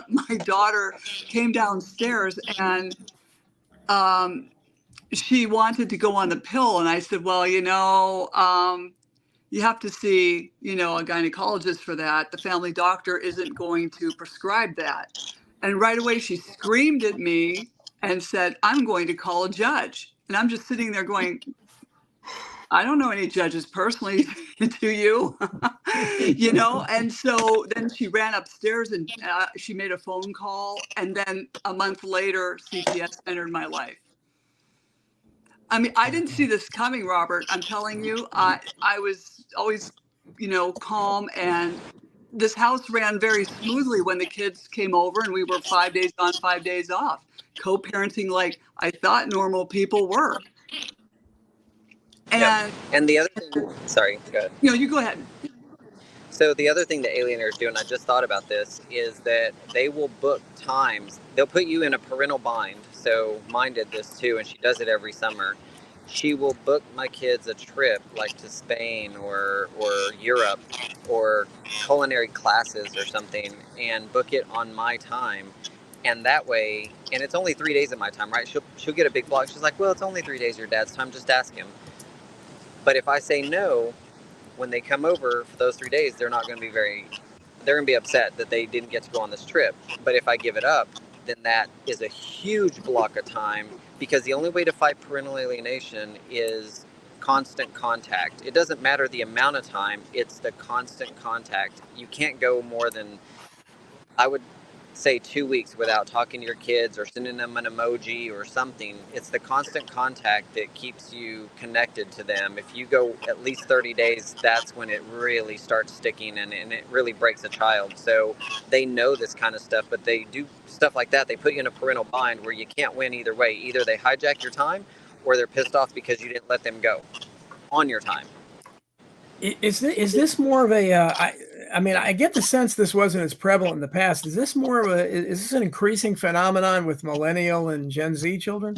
my daughter came downstairs and she wanted to go on the pill. And I said, well, you have to see, a gynecologist for that. The family doctor isn't going to prescribe that. And right away she screamed at me and said, I'm going to call a judge. And I'm just sitting there going, I don't know any judges personally, do you? And so then she ran upstairs and she made a phone call. And then a month later, CPS entered my life. I mean, I didn't see this coming, Robert. I'm telling you, I was always, calm, and this house ran very smoothly when the kids came over and we were 5 days on, 5 days off, co-parenting like I thought normal people were. And, And the other thing, sorry, go ahead. you go ahead. So the other thing that alienators do, and I just thought about this, is that they will book times. They'll put you in a parental bind. So mine did this too, and she does it every summer. She will book my kids a trip like to Spain or Europe or culinary classes or something, and book it on my time. And that way, and it's only 3 days of my time, right? She'll get a big block. She's like, well, it's only 3 days of your dad's time. Just ask him. But if I say no, when they come over for those 3 days, they're going to be upset that they didn't get to go on this trip. But if I give it up, then that is a huge block of time, because the only way to fight parental alienation is constant contact. It doesn't matter the amount of time, it's the constant contact. You can't go more than, say 2 weeks without talking to your kids or sending them an emoji or something. It's the constant contact that keeps you connected to them. If you go at least 30 days, that's when it really starts sticking, and it really breaks a child. So they know this kind of stuff, but they do stuff like that. They put you in a parental bind where you can't win either way. Either they hijack your time or they're pissed off because you didn't let them go on your time. Is this more of a? I mean, I get the sense this wasn't as prevalent in the past. Is this more of a? Is this an increasing phenomenon with millennial and Gen Z children?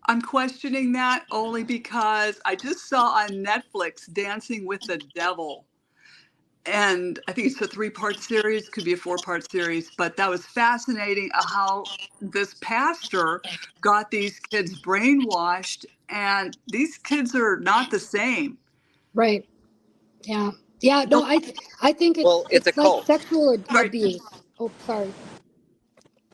I'm questioning that only because I just saw on Netflix Dancing with the Devil. And I think it's a 3-part series, could be a 4-part series, but that was fascinating how this pastor got these kids brainwashed, and these kids are not the same. Right. Yeah. Yeah. No, I think It's a it's like cult. sexual Right. abuse. Oh, sorry.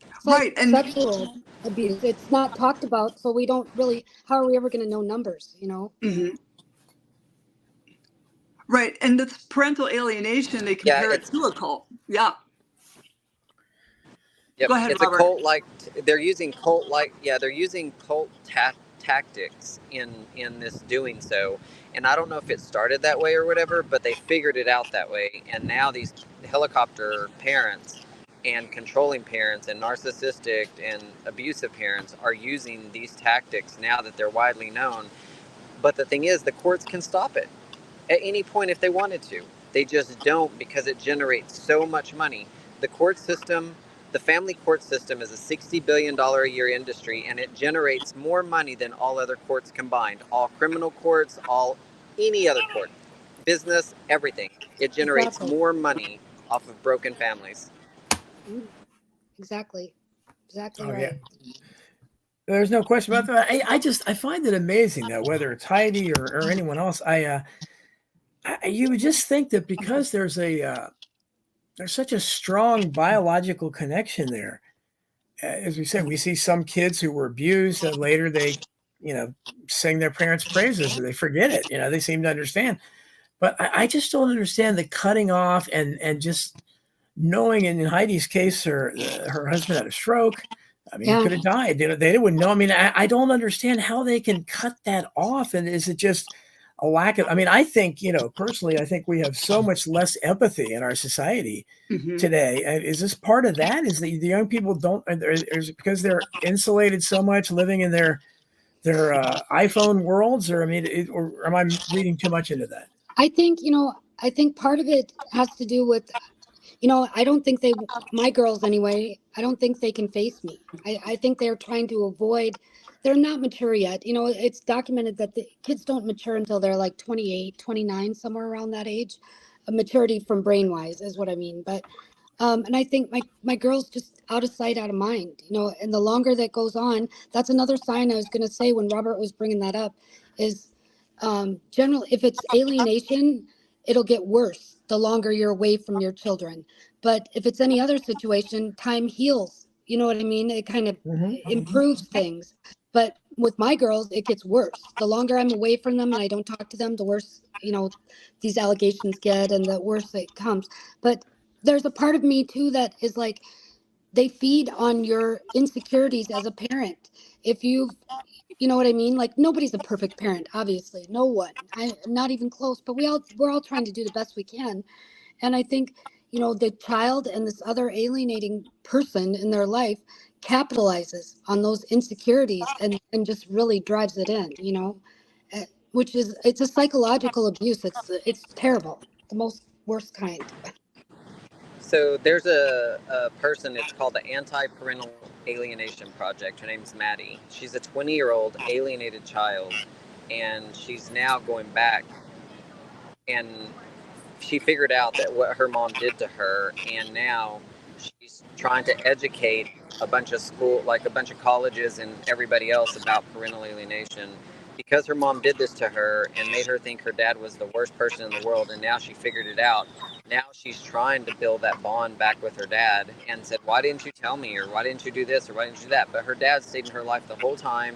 It's Right. like sexual abuse. It's not talked about, so we don't really. How are we ever going to know numbers? You know. Mm-hmm. Right. And this parental alienation, they compare it to a cult. Yeah. Yep. Go ahead, It's Robert. a cult like they're using cult tactics in this doing so. And I don't know if it started that way or whatever, but they figured it out that way. And now these helicopter parents and controlling parents and narcissistic and abusive parents are using these tactics now that they're widely known. But the thing is, the courts can stop it at any point if they wanted to. They just don't, because it generates so much money. The court system, the family court system, is a $60 billion a year industry, and it generates more money than all other courts combined. All criminal courts, any other court, business, everything. It generates Exactly. more money off of broken families. Exactly. Exactly Oh, right. yeah. There's no question about that. I find it amazing that whether it's Heidi or anyone else, you would just think that because there's such a strong biological connection there. As we said, we see some kids who were abused that later they, sing their parents' praises, or they forget it. They seem to understand. But I just don't understand the cutting off and just knowing. In Heidi's case, her husband had a stroke. I mean, he could have died. They wouldn't know. I mean, I don't understand how they can cut that off. And is it just a lack of? I mean, I think, personally, I think we have so much less empathy in our society today. Is this part of that? Is the young people don't? Is it because they're insulated so much, living in their iPhone worlds? Or I mean, or am I reading too much into that? I think part of it has to do with, I don't think my girls anyway, I don't think they can face me. I think they're trying to avoid, they're not mature yet. It's documented that the kids don't mature until they're like 28, 29, somewhere around that age. A maturity from brain wise is what I mean. But, and I think my girls just out of sight, out of mind, and the longer that goes on, that's another sign I was going to say when Robert was bringing that up is, generally, if it's alienation, it'll get worse the longer you're away from your children. But if it's any other situation, time heals. You know what I mean? It kind of improves things. But with my girls, it gets worse. The longer I'm away from them and I don't talk to them, the worse, these allegations get and the worse it comes. But there's a part of me too that is like, they feed on your insecurities as a parent. If you know what I mean? Like, nobody's a perfect parent, obviously. No one. I'm not even close, but we're all trying to do the best we can. And I think, the child and this other alienating person in their life capitalizes on those insecurities and just really drives it in, which is, it's a psychological abuse. It's terrible. The most worst kind. So there's a person, it's called the Anti-Parental Alienation Project. Her name's Maddie. She's a 20-year-old alienated child, and she's now going back, and she figured out that what her mom did to her, and now she's trying to educate a bunch of colleges and everybody else about parental alienation, because her mom did this to her and made her think her dad was the worst person in the world. And now she figured it out. Now she's trying to build that bond back with her dad and said, why didn't you tell me? Or why didn't you do this? Or why didn't you do that? But her dad stayed in her life the whole time,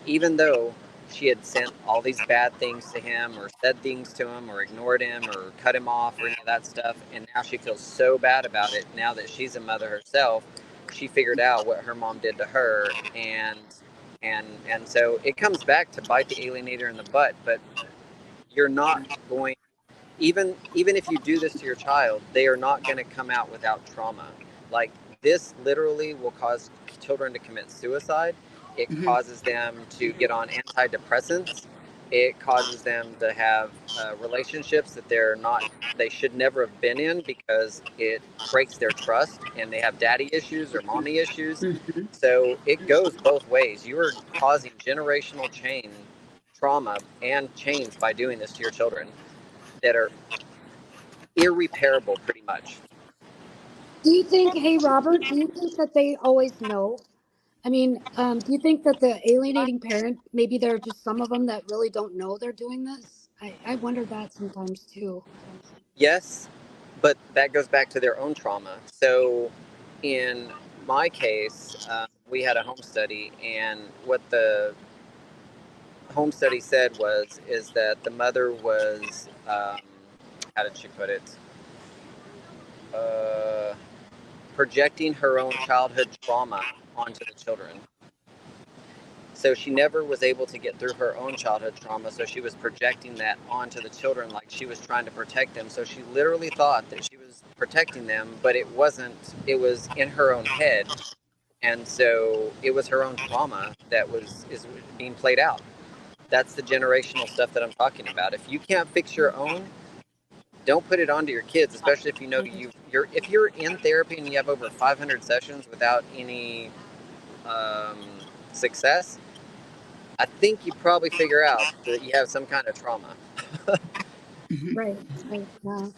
even though she had sent all these bad things to him or said things to him or ignored him or cut him off or any of that stuff. And now she feels so bad about it. Now that she's a mother herself, she figured out what her mom did to her. And so it comes back to bite the alienator in the butt. But you're not going, even if you do this to your child, they are not going to come out without trauma. Like, this literally will cause children to commit suicide. It causes them to get on antidepressants. It causes them to have relationships that they should never have been in, because it breaks their trust and they have daddy issues or mommy issues. So it goes both ways. You are causing generational trauma and chains by doing this to your children that are irreparable, pretty much. Do you think, hey, Robert, do you think that they always know? I mean, do you think that the alienating parent, maybe there are just some of them that really don't know they're doing this? I wonder that sometimes too. Yes, but that goes back to their own trauma. So in my case, we had a home study, and what the home study said is that the mother was, how did she put it? Projecting her own childhood trauma onto the children. So she never was able to get through her own childhood trauma, so she was projecting that onto the children like she was trying to protect them. So she literally thought that she was protecting them, but it wasn't. It was in her own head. And so it was her own trauma that is being played out. That's the generational stuff that I'm talking about. If you can't fix your own, don't put it onto your kids, especially if you know if you're in therapy and you have over 500 sessions without any success. I think you probably figure out that you have some kind of trauma. Right. Yeah.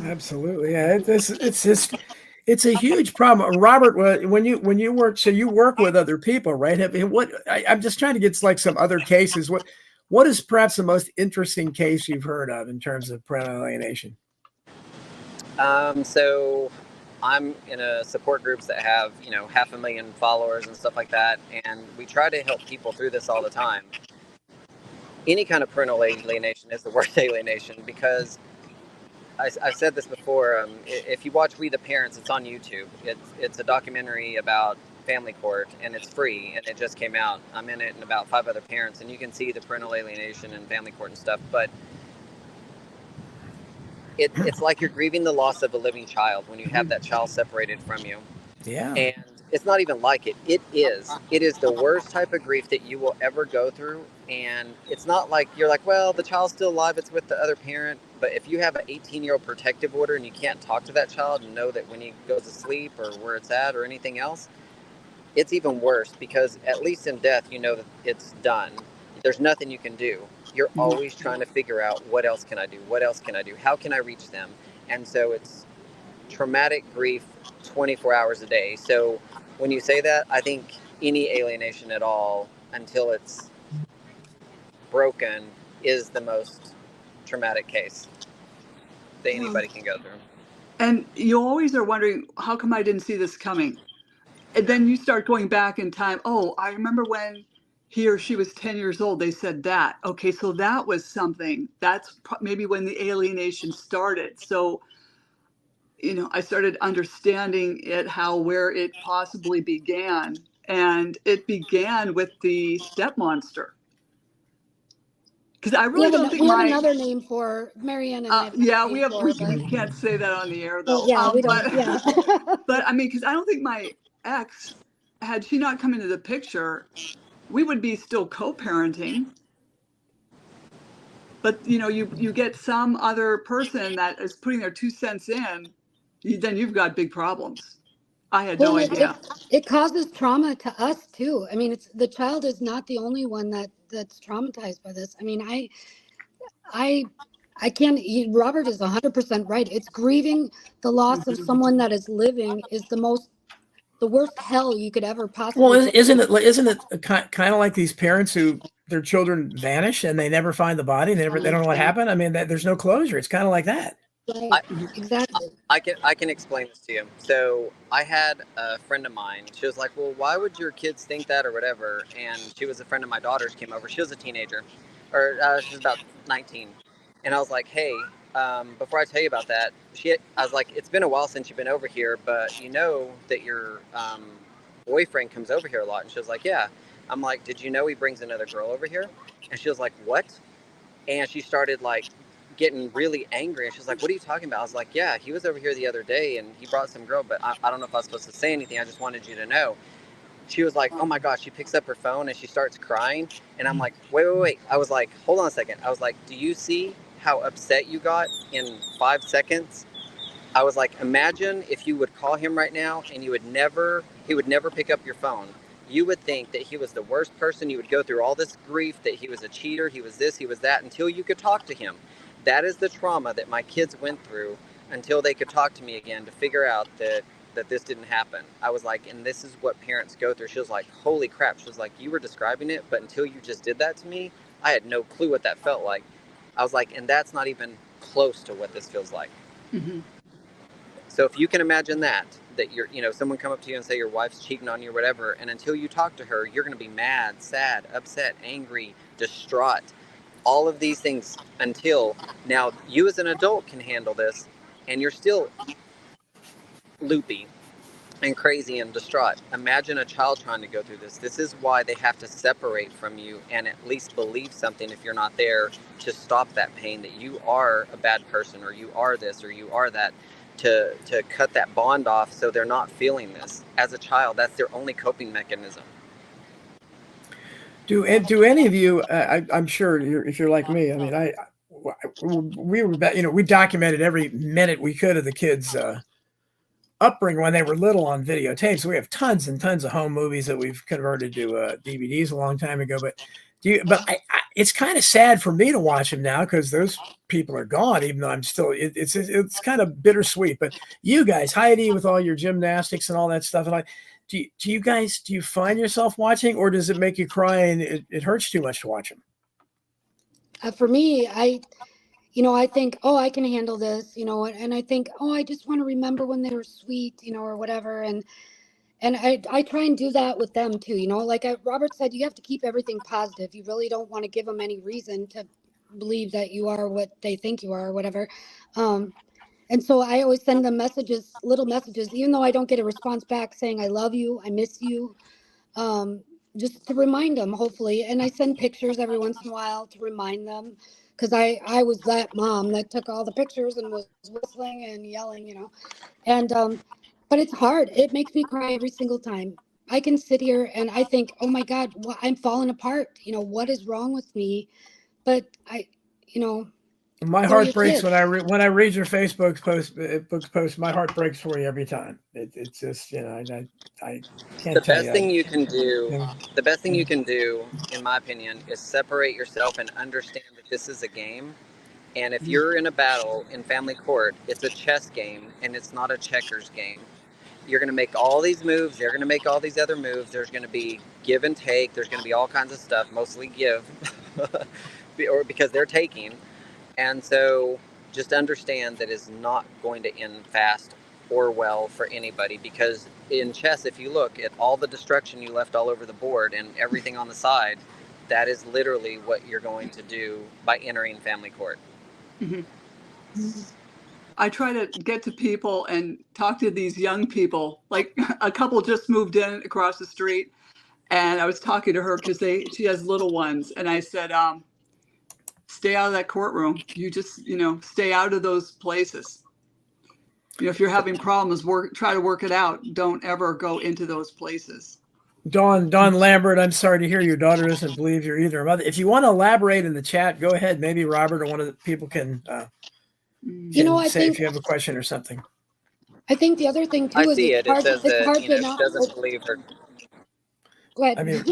Absolutely. Yeah. It's a huge problem. Robert, when you work, so you work with other people, right? I'm just trying to get like some other cases. What is perhaps the most interesting case you've heard of in terms of parental alienation? So I'm in a support groups that have, 500,000 followers and stuff like that. And we try to help people through this all the time. Any kind of parental alienation is the worst alienation, because I've said this before. If you watch We the Parents, it's on YouTube. It's a documentary about family court, and it's free, and it just came out. I'm in it and about 5 other parents, and you can see the parental alienation and family court and stuff. But it's like you're grieving the loss of a living child when you have that child separated from you. Yeah. And it's not even like it. It is the worst type of grief that you will ever go through. And it's not like you're like, well, the child's still alive, it's with the other parent. But if you have an 18-year-old protective order and you can't talk to that child and know that when he goes to sleep or where it's at or anything else, it's even worse, because at least in death, you know that it's done. There's nothing you can do. You're always trying to figure out, what else can I do? What else can I do? How can I reach them? And so it's traumatic grief 24 hours a day. So when you say that, I think any alienation at all, until it's broken, is the most traumatic case that anybody can go through. And you always are wondering, how come I didn't see this coming? And then you start going back in time. Oh, I remember when he or she was 10 years old, they said that. Okay, so that was something. That's maybe when the alienation started. So, I started understanding where it possibly began. And it began with the step monster. Because I really don't think we have another name for Marianne and I. We can't say that on the air though. We don't. Yeah. But I mean, because I don't think my ex, had she not come into the picture, we would be still co-parenting. But you get some other person that is putting their 2 cents in, then you've got big problems. I had no idea. It causes trauma to us too. I mean, the child is not the only one that's traumatized by this. I mean, I can't. Robert is 100% right. It's grieving the loss of someone that is living is the worst hell you could ever possibly. Well, isn't it kind of like these parents who their children vanish and they never find the body? They don't know what happened. I mean, there's no closure. It's kind of like that. Right. Exactly. I can explain this to you. So I had a friend of mine. She was like, "Well, why would your kids think that or whatever?" And she was a friend of my daughter's. Came over. She was a teenager, or she was about 19. And I was like, "Hey, before I tell you about that, I was like, it's been a while since you've been over here, but you know that your boyfriend comes over here a lot." And she was like, "Yeah." I'm like, "Did you know he brings another girl over here?" And she was like, "What?" And she started like getting really angry, and she's like, "What are you talking about?" I was like, "Yeah, he was over here the other day and he brought some girl, but I don't know if I was supposed to say anything. I just wanted you to know." She was like, "Oh my gosh." She picks up her phone and she starts crying, and I'm like, wait. I was like, "Hold on a second." I was like, "Do you see how upset you got in 5 seconds?" I was like, "Imagine if you would call him right now and he would never pick up your phone. You would think that he was the worst person. You would go through all this grief that he was a cheater, he was this, he was that, until you could talk to him." That is the trauma that my kids went through until they could talk to me again to figure out that this didn't happen. I was like, and this is what parents go through. She was like, "Holy crap." She was like, "You were describing it, but until you just did that to me, I had no clue what that felt like." I was like, and that's not even close to what this feels like. Mm-hmm. So if you can imagine that you're, someone come up to you and say your wife's cheating on you or whatever, and until you talk to her, you're going to be mad, sad, upset, angry, distraught, all of these things until now you as an adult can handle this, and you're still loopy and crazy and distraught. Imagine a child trying to go through this. This is why they have to separate from you and at least believe something if you're not there to stop that pain, that you are a bad person or you are this or you are that, to cut that bond off so they're not feeling this. As a child, that's their only coping mechanism. Do any of you? I'm sure if you're like me. I mean, we documented every minute we could of the kids' upbringing when they were little on videotapes. So we have tons and tons of home movies that we've converted to DVDs a long time ago. But it's kind of sad for me to watch them now because those people are gone. Even though I'm still, it's kind of bittersweet. But you guys, Heidi, with all your gymnastics and all that stuff, and do you find yourself watching, or does it make you cry and it hurts too much to watch them? For me, I think, oh, I can handle this, and I think, oh, I just want to remember when they were sweet, or whatever. And I try and do that with them too, like Robert said, you have to keep everything positive. You really don't want to give them any reason to believe that you are what they think you are or whatever. And so I always send them little messages, even though I don't get a response back saying, I love you, I miss you. Just to remind them, hopefully. And I send pictures every once in a while to remind them, because I was that mom that took all the pictures and was whistling and yelling, And but it's hard. It makes me cry every single time. I can sit here and I think, oh my God, I'm falling apart. What is wrong with me? But my they're heart your breaks kids. when I read your Facebook post. My heart breaks for you every time. It's just I can't tell you. The best thing you can do, in my opinion, is separate yourself and understand that this is a game. And if you're in a battle in family court, it's a chess game and it's not a checkers game. You're going to make all these moves. They're going to make all these other moves. There's going to be give and take. There's going to be all kinds of stuff, mostly give, or because they're taking. And so just understand that it's not going to end fast or well for anybody, because in chess, if you look at all the destruction you left all over the board and everything on the side, that is literally what you're going to do by entering family court. Mm-hmm. I try to get to people and talk to these young people. Like a couple just moved in across the street, and I was talking to her because she has little ones, and I said, stay out of that courtroom. You just, stay out of those places. If you're having problems, try to work it out. Don't ever go into those places. Don Lambert, I'm sorry to hear your daughter doesn't believe you're either a mother. If you want to elaborate in the chat, go ahead. Maybe Robert or one of the people can say if you have a question or something. I think the other thing too I is see it. It says that to not. She doesn't believe her. Go ahead. I mean,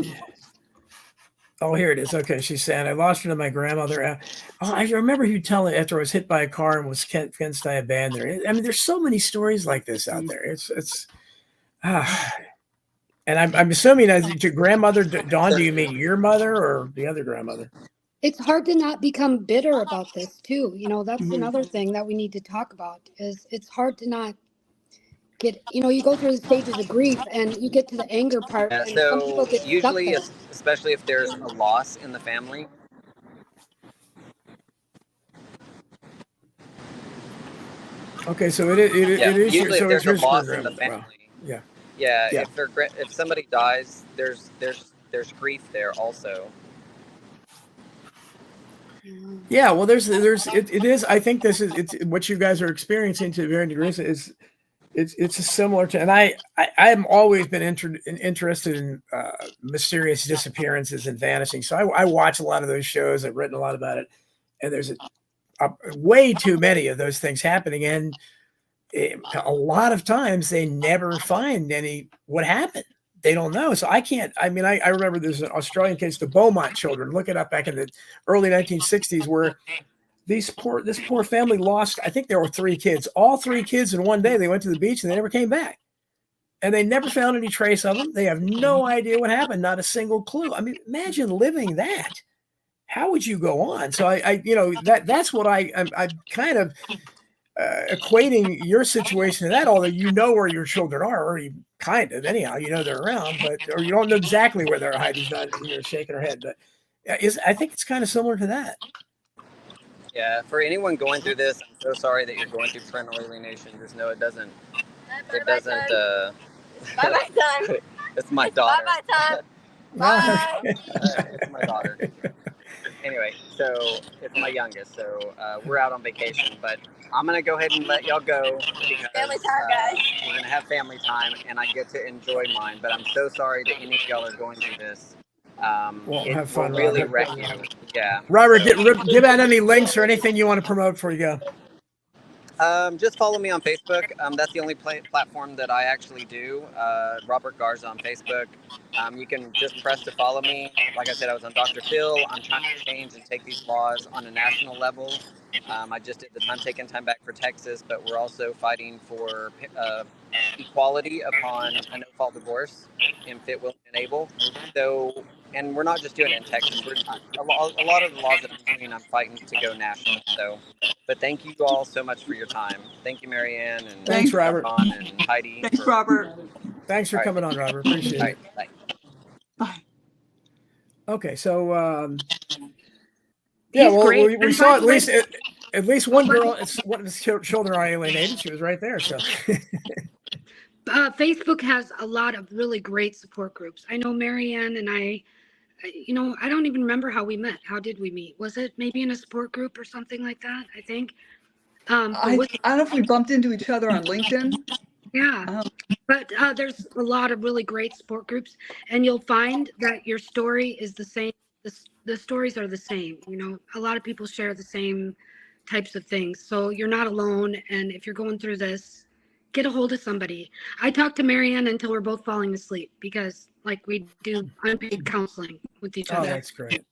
oh, here it is. Okay, she's saying I lost her to my grandmother. I remember you telling after I was hit by a car and was fenced I abandoned her. I mean, there's so many stories like this out there. It's and I'm assuming as your grandmother, Dawn, do you mean your mother or the other grandmother? It's hard to not become bitter about this too. You know, that's Mhm. another thing that we need to talk about is it's hard to not get, you know, you go through the stages of grief and you get to the anger part Yeah, and some people so get stuck usually, there. especially if there's a loss in the family. Okay, so it is your, Usually if so it's there's a your loss in the grandmother. Wow. family. Yeah. Yeah, Yeah. if somebody dies, there's grief there also. Yeah, well, there's it is. I think this is it's what you guys are experiencing to varying degrees is it's similar to, and I'm always been interested in mysterious disappearances and vanishing. So I watch a lot of those shows. I've written a lot about it, and there's way too many of those things happening, and a lot of times they never find what happened. They don't know. So I can't. I mean, I remember there's an Australian case, the Beaumont children. Look it up back in the early 1960s, where this poor family lost. I think there were 3 kids. All 3 kids in one day. They went to the beach and they never came back, and they never found any trace of them. They have no idea what happened. Not a single clue. I mean, imagine living that. How would you go on? So I you know, that's what I'm kind of equating your situation to that, although you know where your children are, or you kind of, anyhow, you know they're around, but or you don't know exactly where they're hiding. You're shaking her head, but I think it's kind of similar to that. Yeah, for anyone going through this, I'm so sorry that you're going through parental alienation. Just know it doesn't. It doesn't. Bye-bye time. It's my daughter. Bye-bye time. Bye. It's my daughter. Anyway, so it's my youngest. So we're out on vacation, but I'm gonna go ahead and let y'all go because Family time, guys. we're gonna have family time, and I get to enjoy mine. But I'm so sorry that any of y'all are going through this. Well, It have fun, will really Robert. wreck you. Yeah. Robert, So, give out any links or anything you want to promote before you go. just follow me on Facebook. That's the only platform that I actually do. Robert Garza on Facebook. You can just press to follow me. Like I said, I was on Dr. Phil. I'm trying to change and take these laws on a national level. I just did the Taking Time Back for Texas, but we're also fighting for equality upon a no-fault divorce in fit, willing, and able. So, and we're not just doing it in Texas. A lot of the laws that I'm doing, I'm fighting to go national. So, but thank you all so much for your time. Thank you, Marianne, and Thanks, Robert. Don and Heidi. Thanks, Robert. Thanks for coming on, Robert. Appreciate it. Bye. Bye. Okay, so yeah, He's well, great. we saw at least one girl. It's what his children are alienated. She was right there. So Facebook has a lot of really great support groups. I know Marianne and I, you know, I don't even remember how we met. How did we meet? Was it maybe in a support group or something like that? I think. I don't know if we bumped into each other on LinkedIn. Yeah, but there's a lot of really great support groups, and you'll find that your story is the same. The stories are the same. You know, a lot of people share the same types of things, so you're not alone. And if you're going through this, get a hold of somebody. I talked to Marianne until we're both falling asleep because, like, we do unpaid counseling with each other. that's great.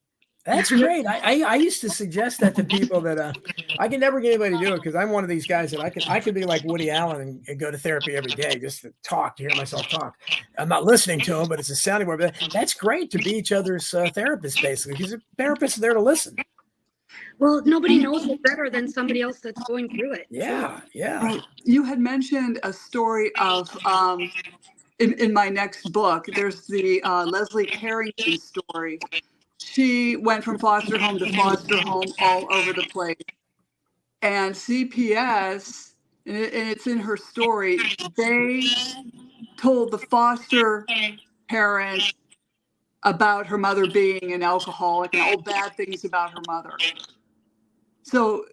That's great. I used to suggest that to people that I can never get anybody to do it because I'm one of these guys that I could be like Woody Allen and go to therapy every day just to talk, to hear myself talk. I'm not listening to him, but it's a sounding board. But that's great to be each other's therapist, basically, because the therapist is there to listen. Well, nobody knows it better than somebody else that's going through it. Yeah. Right. You had mentioned a story of in my next book. There's the Leslie Carrington story. She went from foster home to foster home all over the place. And CPS, and it's in her story, they told the foster parents about her mother being an alcoholic and all bad things about her mother. So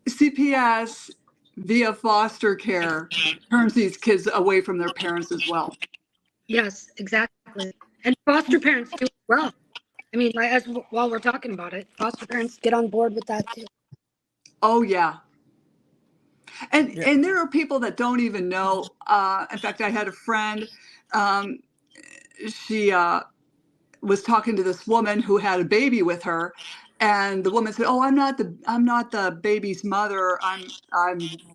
CPS, via foster care, turns these kids away from their parents as well. Yes, exactly. And foster parents do as well. I mean, while we're talking about it, foster parents get on board with that too. Oh yeah. And there are people that don't even know. In fact, I had a friend. She was talking to this woman who had a baby with her, and the woman said, "Oh, I'm not the baby's mother. I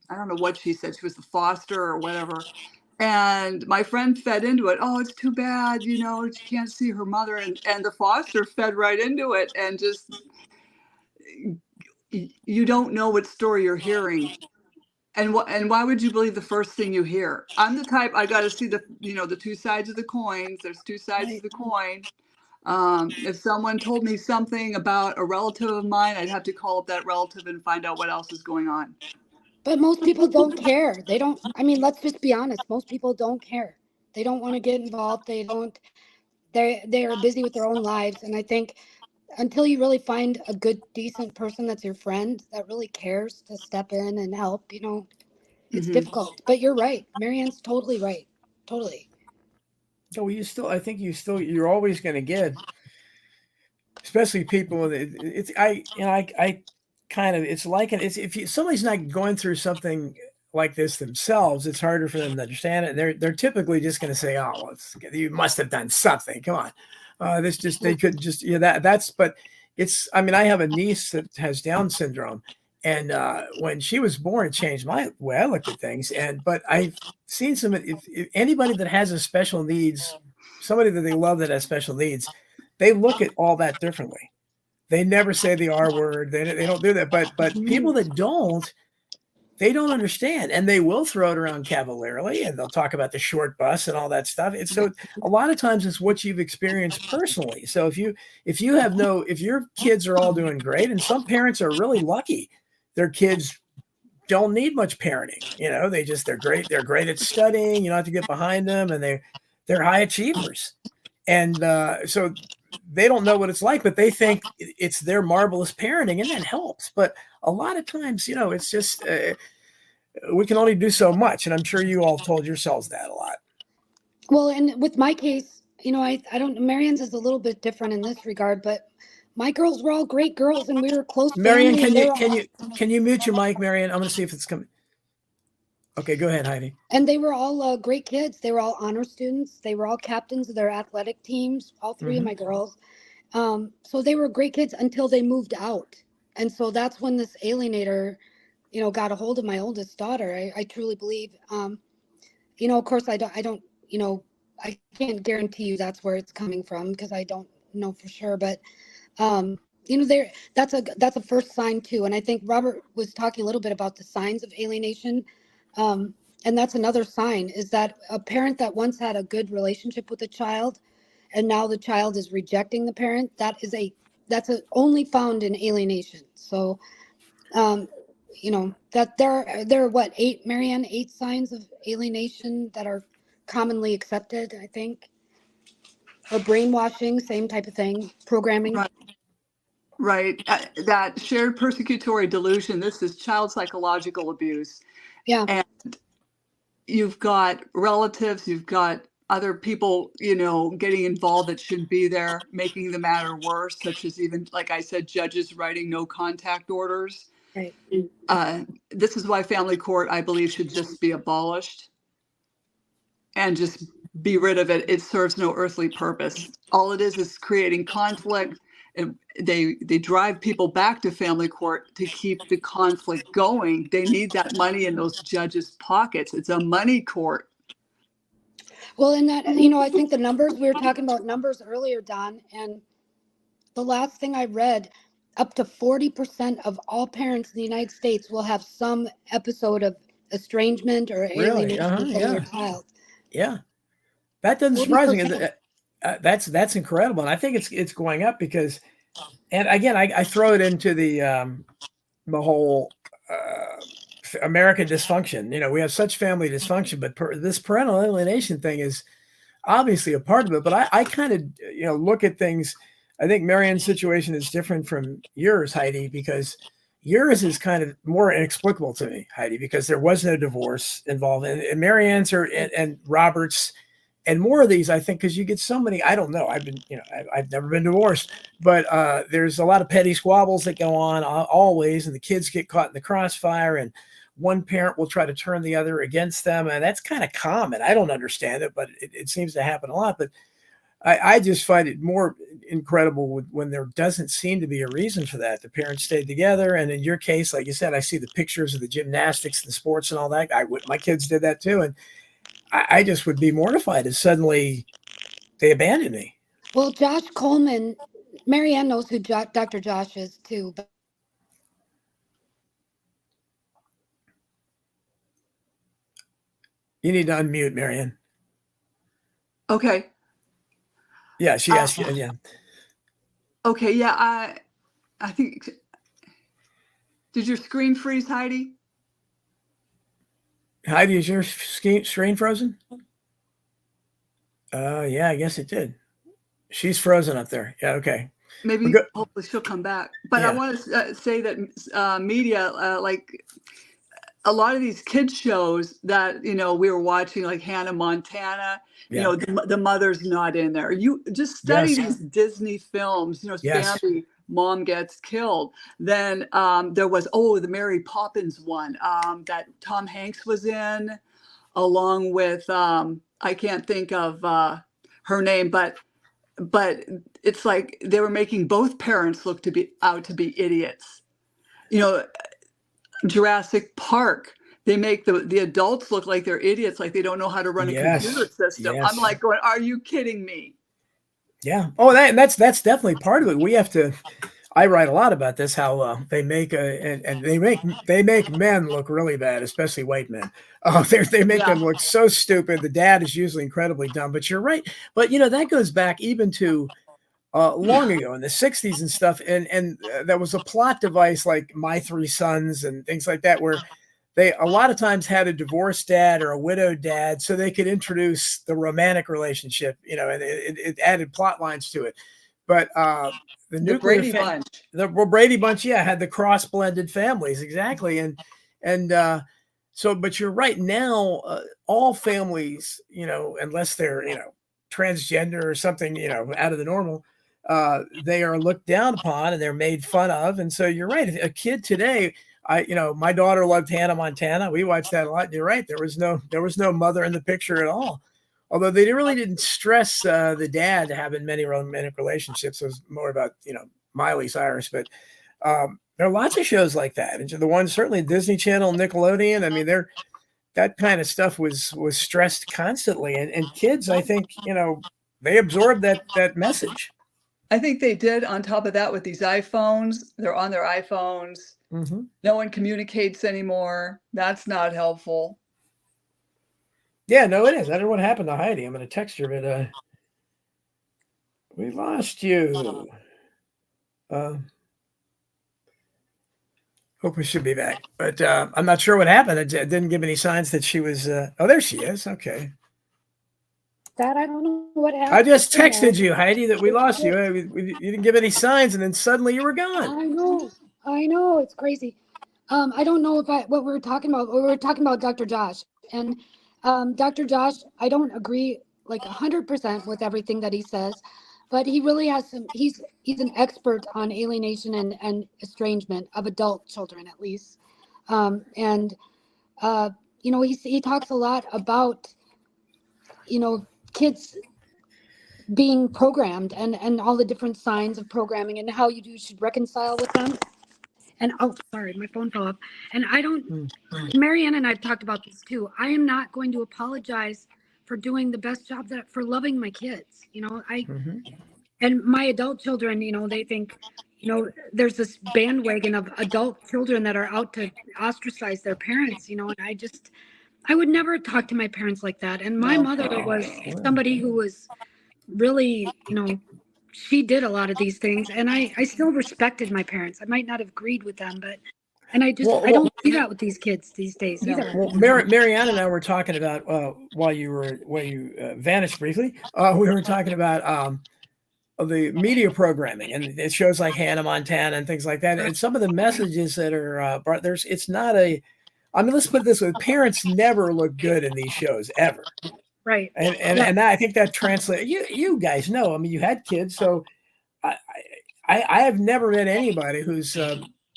don't know what she said. She was the foster or whatever." And my friend fed into it. Oh, it's too bad, you know, she can't see her mother. And the foster fed right into it. And just, you don't know what story you're hearing. And why would you believe the first thing you hear? I'm the type, I got to see the, you know, the two sides of the coins. There's two sides of the coin. If someone told me something about a relative of mine, I'd have to call up that relative and find out what else is going on. But most people don't care. They don't, I mean, let's just be honest. Most people don't care. They don't want to get involved. They are busy with their own lives. And I think until you really find a good, decent person that's your friend that really cares to step in and help, you know, it's difficult. But you're right. Marianne's totally right. Totally. So I think you're always going to get, especially people. It's if somebody's not going through something like this themselves, it's harder for them to understand it. And they're typically just going to say, "Oh, well, you must have done something. Come on, they could just that's." But it's. I mean, I have a niece that has Down syndrome, and when she was born, it changed my way I looked at things. But I've seen if anybody that has a special needs, somebody that they love that has special needs, they look at all that differently. They never say the R word. They don't do that. But people that don't, they don't understand, and they will throw it around cavalierly, and they'll talk about the short bus and all that stuff. And so a lot of times it's what you've experienced personally. So if your kids are all doing great, and some parents are really lucky, their kids don't need much parenting. You know, they're great. They're great at studying. You don't have to get behind them, and they're high achievers. And so they don't know what it's like, but they think it's their marvelous parenting, and that helps. But a lot of times, you know, it's just we can only do so much. And I'm sure you all told yourselves that a lot. Well, and with my case, you know, I don't, Marianne's is a little bit different in this regard, but my girls were all great girls and we were close. Marianne, can you mute your mic, Marianne? I'm going to see if it's coming. Okay, go ahead, Heidi. And they were all great kids. They were all honor students. They were all captains of their athletic teams, all three of my girls. So they were great kids until they moved out. And so that's when this alienator, you know, got a hold of my oldest daughter. I truly believe, you know, of course I don't, you know, I can't guarantee you that's where it's coming from because I don't know for sure. But, you know, that's a first sign too. And I think Robert was talking a little bit about the signs of alienation. And that's another sign is that a parent that once had a good relationship with a child and now the child is rejecting the parent, that's only found in alienation. So, you know, that there are what, eight signs of alienation that are commonly accepted, I think, or brainwashing, same type of thing, programming. Right. That shared persecutory delusion, this is child psychological abuse. Yeah. And you've got relatives, you've got other people, you know, getting involved that shouldn't be there, making the matter worse, such as even, like I said, judges writing no contact orders. Right. This is why family court, I believe, should just be abolished and just be rid of it. It serves no earthly purpose. All it is creating conflict. And they drive people back to family court to keep the conflict going. They need that money in those judges' pockets. It's a money court. Well, and that, you know, I think the numbers, we were talking about numbers earlier, Don, and the last thing I read, up to 40% of all parents in the United States will have some episode of estrangement or alienation from their child. Yeah. That doesn't surprise me. That's incredible. And I think it's going up because, and again, I throw it into the whole American dysfunction. You know, we have such family dysfunction, but this parental alienation thing is obviously a part of it. But I kind of, you know, look at things. I think Marianne's situation is different from yours, Heidi, because yours is kind of more inexplicable to me, Heidi, because there was no divorce involved. And Marianne's and Robert's and more of these, I think, because you get so many, I don't know. I've never been divorced, but there's a lot of petty squabbles that go on always. And the kids get caught in the crossfire and one parent will try to turn the other against them. And that's kind of common. I don't understand it, but it seems to happen a lot. But I just find it more incredible when there doesn't seem to be a reason for that. The parents stayed together. And in your case, like you said, I see the pictures of the gymnastics and the sports and all that. My kids did that too. And I just would be mortified if suddenly they abandoned me. Well, Josh Coleman, Marianne knows who Dr. Josh is too. But You need to unmute, Marianne. Okay. Yeah, she asked you. Yeah. Okay. Yeah. I think. Did your screen freeze, Heidi? Heidi, is your screen frozen? Yeah, I guess it did. She's frozen up there. Yeah, okay. Maybe hopefully she'll come back. But I want to say that media, like a lot of these kids shows that we were watching, like Hannah Montana, the mother's not in there. You just study these Disney films. Bambi, mom gets killed. Then there was the Mary Poppins one that Tom Hanks was in, along with I can't think of her name, but it's like they were making both parents look out to be idiots. Jurassic Park, they make the adults look like they're idiots, like they don't know how to run a computer system. I'm like going, are you kidding me? Yeah. Oh, that's definitely part of it. We have to. I write a lot about this. How they make they make men look really bad, especially white men. They make them look so stupid. The dad is usually incredibly dumb. But you're right. But that goes back even to long ago in the 60s and stuff. And there was a plot device like My Three Sons and things like that, where they a lot of times had a divorced dad or a widowed dad, so they could introduce the romantic relationship, and it added plot lines to it. But the Brady Bunch, the Brady Bunch, had the cross blended families, exactly, and so. But you're right. Now, all families, unless they're transgender or something, out of the normal, they are looked down upon and they're made fun of. And so you're right. A kid today. My daughter loved Hannah Montana. We watched that a lot. You're right. There was no mother in the picture at all. Although they really didn't stress the dad having many romantic relationships. It was more about, Miley Cyrus. But there are lots of shows like that. And the ones certainly Disney Channel, Nickelodeon. I mean, that kind of stuff was stressed constantly. And kids, I think, they absorbed that message. I think they did. On top of that, with these iPhones, they're on their iPhones. Mm-hmm. No one communicates anymore. That's not helpful. Yeah, no, it is. I don't know what happened to Heidi. I'm going to text her, but we lost you. Hope we should be back. But I'm not sure what happened. It didn't give any signs that she was. There she is. Okay. that I don't know what happened. I just texted you, Heidi, that we lost you. You didn't give any signs, and then suddenly you were gone. I know. It's crazy. I don't know what we were talking about. We were talking about Dr. Josh. And Dr. Josh, I don't agree like 100% with everything that he says, but he really has he's an expert on alienation and estrangement of adult children, at least. He talks a lot about, kids being programmed and all the different signs of programming and how you should reconcile with them. And sorry, my phone fell off. And Marianne and I have talked about this too. I am not going to apologize for doing the best job for loving my kids. And my adult children, they think, there's this bandwagon of adult children that are out to ostracize their parents, and I would never talk to my parents like that. And my mother was somebody who was really, she did a lot of these things, and I still respected my parents. I might not have agreed with them, and I don't see that with these kids these days either. Well, Marianne and I were talking about while you vanished briefly. We were talking about the media programming, and it shows like Hannah Montana and things like that. And some of the messages that are brought it's not let's put it this way: parents never look good in these shows ever. Right. And I think that translates. You guys know. I mean, you had kids, so I have never met anybody whose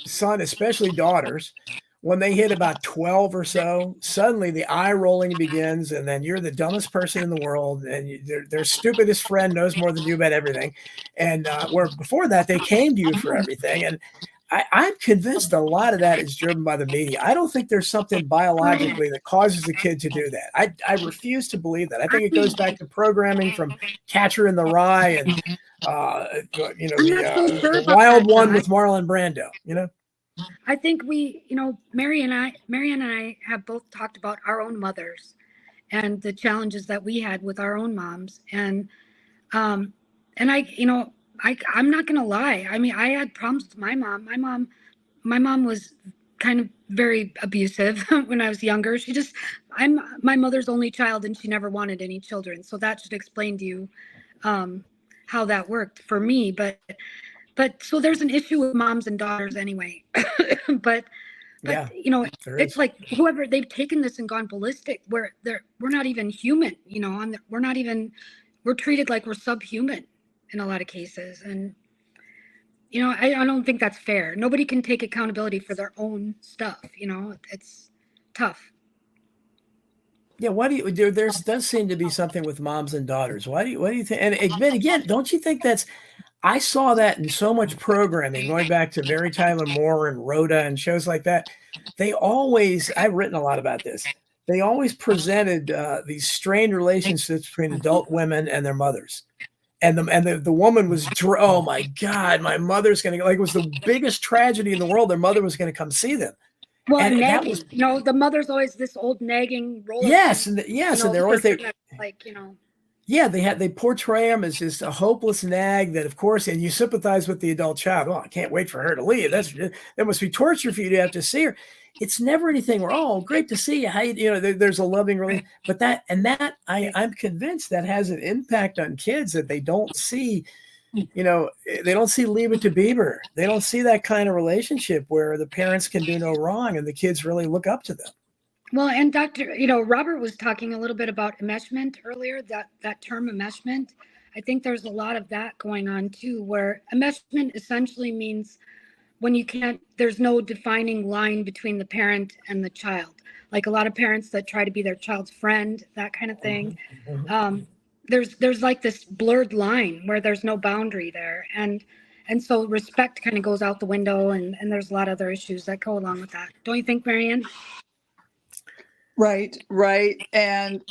son, especially daughters, when they hit about 12 or so, suddenly the eye rolling begins, and then you're the dumbest person in the world, and their stupidest friend knows more than you about everything. And where before that they came to you for everything. And I'm convinced a lot of that is driven by the media. I don't think there's something biologically that causes a kid to do that. I refuse to believe that. I think it goes back to programming from Catcher in the Rye and the Wild One with Marlon Brando. I think Marianne and I have both talked about our own mothers and the challenges that we had with our own moms. And I'm not going to lie. I mean, I had problems with my mom. My mom was kind of very abusive when I was younger. I'm my mother's only child and she never wanted any children. So that should explain to you how that worked for me. But so there's an issue with moms and daughters anyway. but Yeah, it's like whoever, they've taken this and gone ballistic where we're not even human, we're treated like we're subhuman in a lot of cases. And I don't think that's fair. Nobody can take accountability for their own stuff. It's tough. Yeah, there does seem to be something with moms and daughters. What do you think? And again, don't you think I saw that in so much programming going back to Mary Tyler Moore and Rhoda and shows like that. I've written a lot about this. They always presented these strained relationships between adult women and their mothers. And the woman was, oh my God, my mother's going to, like, it was the biggest tragedy in the world. Their mother was going to come see them. Well, and nagging, the mother's always this old nagging role. Yes. And they're always, yeah, they portray them as just a hopeless nag that, of course, and you sympathize with the adult child. Oh, I can't wait for her to leave. That must be torture for you to have to see her. It's never anything where, oh, great to see you. How there's a loving relationship. But I'm convinced that has an impact on kids that they don't see. They don't see Leave It to Beaver. They don't see that kind of relationship where the parents can do no wrong and the kids really look up to them. Well, and Robert was talking a little bit about enmeshment earlier, that term enmeshment. I think there's a lot of that going on too, where enmeshment essentially means when there's no defining line between the parent and the child. Like a lot of parents that try to be their child's friend, that kind of thing. There's like this blurred line where there's no boundary there. And so respect kind of goes out the window and there's a lot of other issues that go along with that. Don't you think, Marianne? Right. And,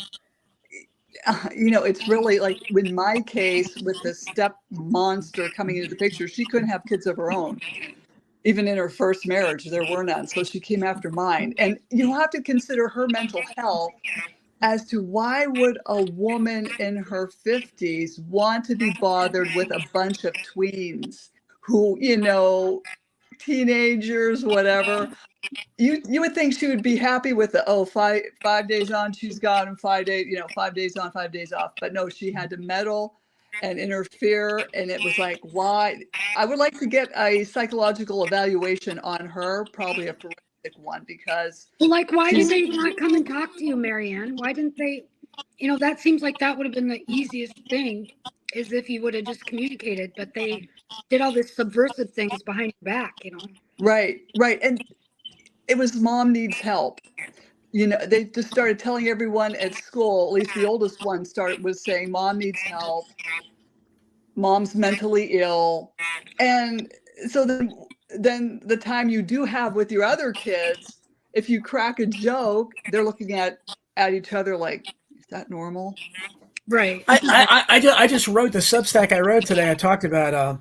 it's really like in my case with the step monster coming into the picture, she couldn't have kids of her own. Even in her first marriage, there were none. So she came after mine. And you have to consider her mental health as to why would a woman in her 50s want to be bothered with a bunch of tweens who, teenagers, whatever. You would think she would be happy with the 5 days on, she's gone, and 5 days, 5 days on, 5 days off. But no, she had to meddle and interfere, and it was like, why? I would like to get a psychological evaluation on her, probably a forensic one, because why did they not come and talk to you, Marianne? Why didn't they? That seems like that would have been the easiest thing, is if you would have just communicated. But they did all this subversive things behind your back, Right, and it was mom needs help. They just started telling everyone at school, at least the oldest one was saying mom needs help. Mom's mentally ill. And so then the time you do have with your other kids, if you crack a joke, they're looking at each other like, is that normal? Right. I just wrote the Substack I wrote today. I talked about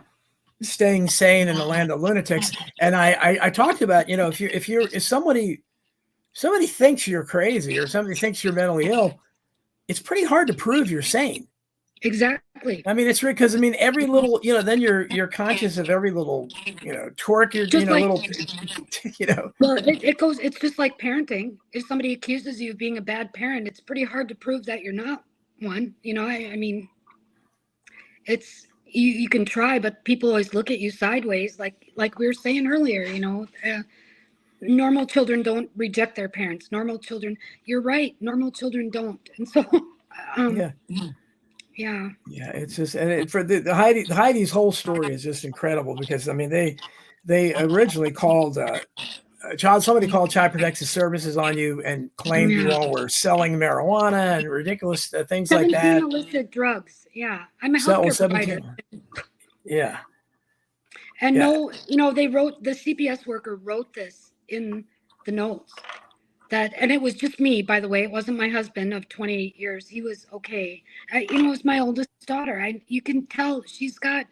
staying sane in the land of lunatics. And I talked about, if somebody thinks you're crazy or somebody thinks you're mentally ill, it's pretty hard to prove you're sane. Exactly. I mean, it's because every little, then you're conscious of every little, twerk, Well, it's just like parenting. If somebody accuses you of being a bad parent, it's pretty hard to prove that you're not one. I mean, it's, you can try, but people always look at you sideways, like we were saying earlier. Normal children don't reject their parents. Normal children, you're right. Normal children don't, and so yeah. It's just, and for the Heidi's whole story is just incredible because they originally called somebody called Child Protective Services on you and claimed you all were selling marijuana and ridiculous things like that. 17 illicit drugs. Yeah, I'm a healthcare provider. Yeah. And Yeah. no, they wrote, the CPS worker wrote this in the notes that, and it was just me, by the way, it wasn't my husband of 28 years. He was okay. It was my oldest daughter. You can tell she's got,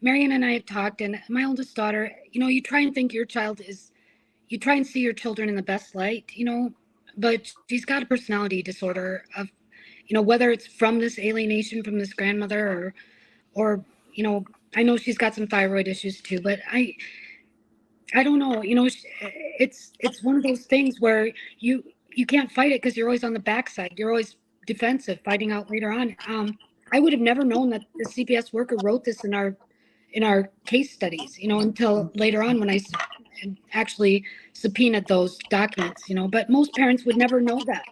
Marion and I have talked, and my oldest daughter, you try and think your child is, you try and see your children in the best light, but she's got a personality disorder of, whether it's from this alienation from this grandmother or, I know she's got some thyroid issues too, but I don't know, it's one of those things where you can't fight it because you're always on the backside. You're always defensive, fighting out later on. I would have never known that the CPS worker wrote this in our case studies, until later on when I actually subpoenaed those documents, but most parents would never know that.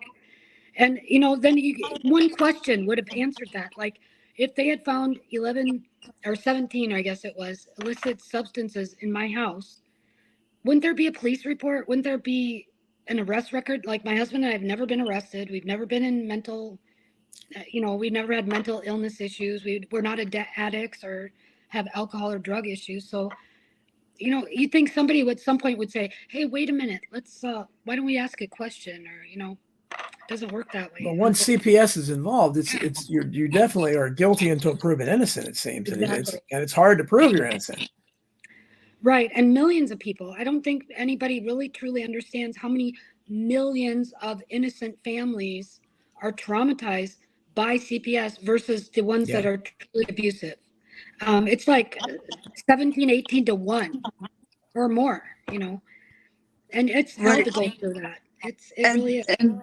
And, then one question would have answered that. Like if they had found 11 or 17, I guess it was, illicit substances in my house, wouldn't there be a police report? Wouldn't there be an arrest record? Like my husband and I have never been arrested. We've never been in mental, we've never had mental illness issues. We're not addicts or have alcohol or drug issues. So, you think somebody at some point would say, hey, wait a minute, let's, why don't we ask a question? Or, it doesn't work that way. But once CPS is involved, you definitely are guilty until proven innocent, it seems. Exactly. And it's hard to prove you're innocent. Right. And millions of people. I don't think anybody really truly understands how many millions of innocent families are traumatized by CPS versus the ones that are truly abusive. It's like 17, 18 to 1 or more, and it's hard to go through that. It really is. And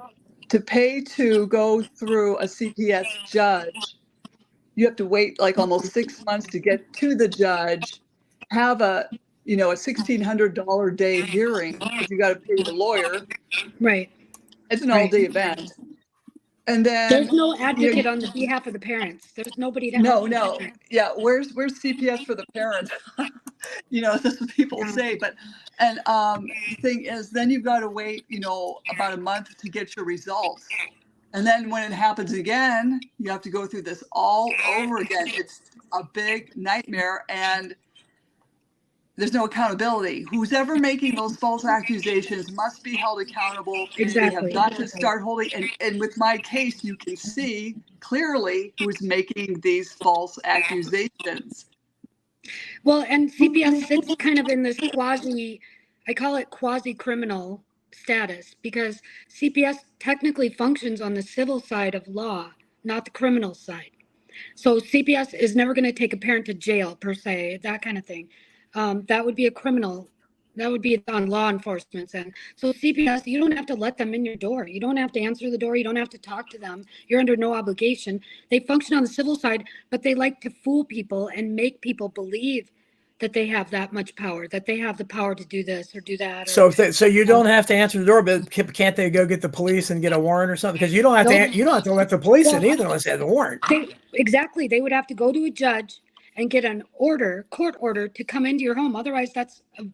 to pay to go through a CPS judge, you have to wait like almost 6 months to get to the judge, have a $1,600 day hearing because you got to pay the lawyer. Right. It's an all-day event. And then there's no advocate on the behalf of the parents. There's nobody to help. No. Yeah. Where's CPS for the parents? That's what people say. But, and the thing is, then you've got to wait, about a month to get your results. And then when it happens again, you have to go through this all over again. It's a big nightmare. And there's no accountability. Who's ever making those false accusations must be held accountable. Exactly. They have got to start holding. And with my case, you can see clearly who's making these false accusations. Well, and CPS sits kind of in this I call it quasi-criminal status, because CPS technically functions on the civil side of law, not the criminal side. So CPS is never going to take a parent to jail per se, that kind of thing. That would be a criminal. That would be on law enforcement's end. So CPS, you don't have to let them in your door. You don't have to answer the door. You don't have to talk to them. You're under no obligation. They function on the civil side, but they like to fool people and make people believe that they have that much power, that they have the power to do this or do that. So you don't have to answer the door, but can't they go get the police and get a warrant or something? Because you don't have to let the police in either unless they have a warrant. Exactly. They would have to go to a judge and get an court order to come into your home. Otherwise, that's a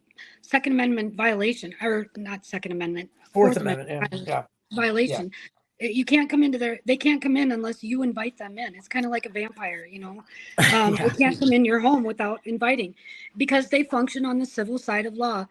Second Amendment violation, or not Second Amendment, Fourth Amendment violation. Yeah. You can't come they can't come in unless you invite them in. It's kind of like a vampire, They can't come in your home without inviting, because they function on the civil side of law.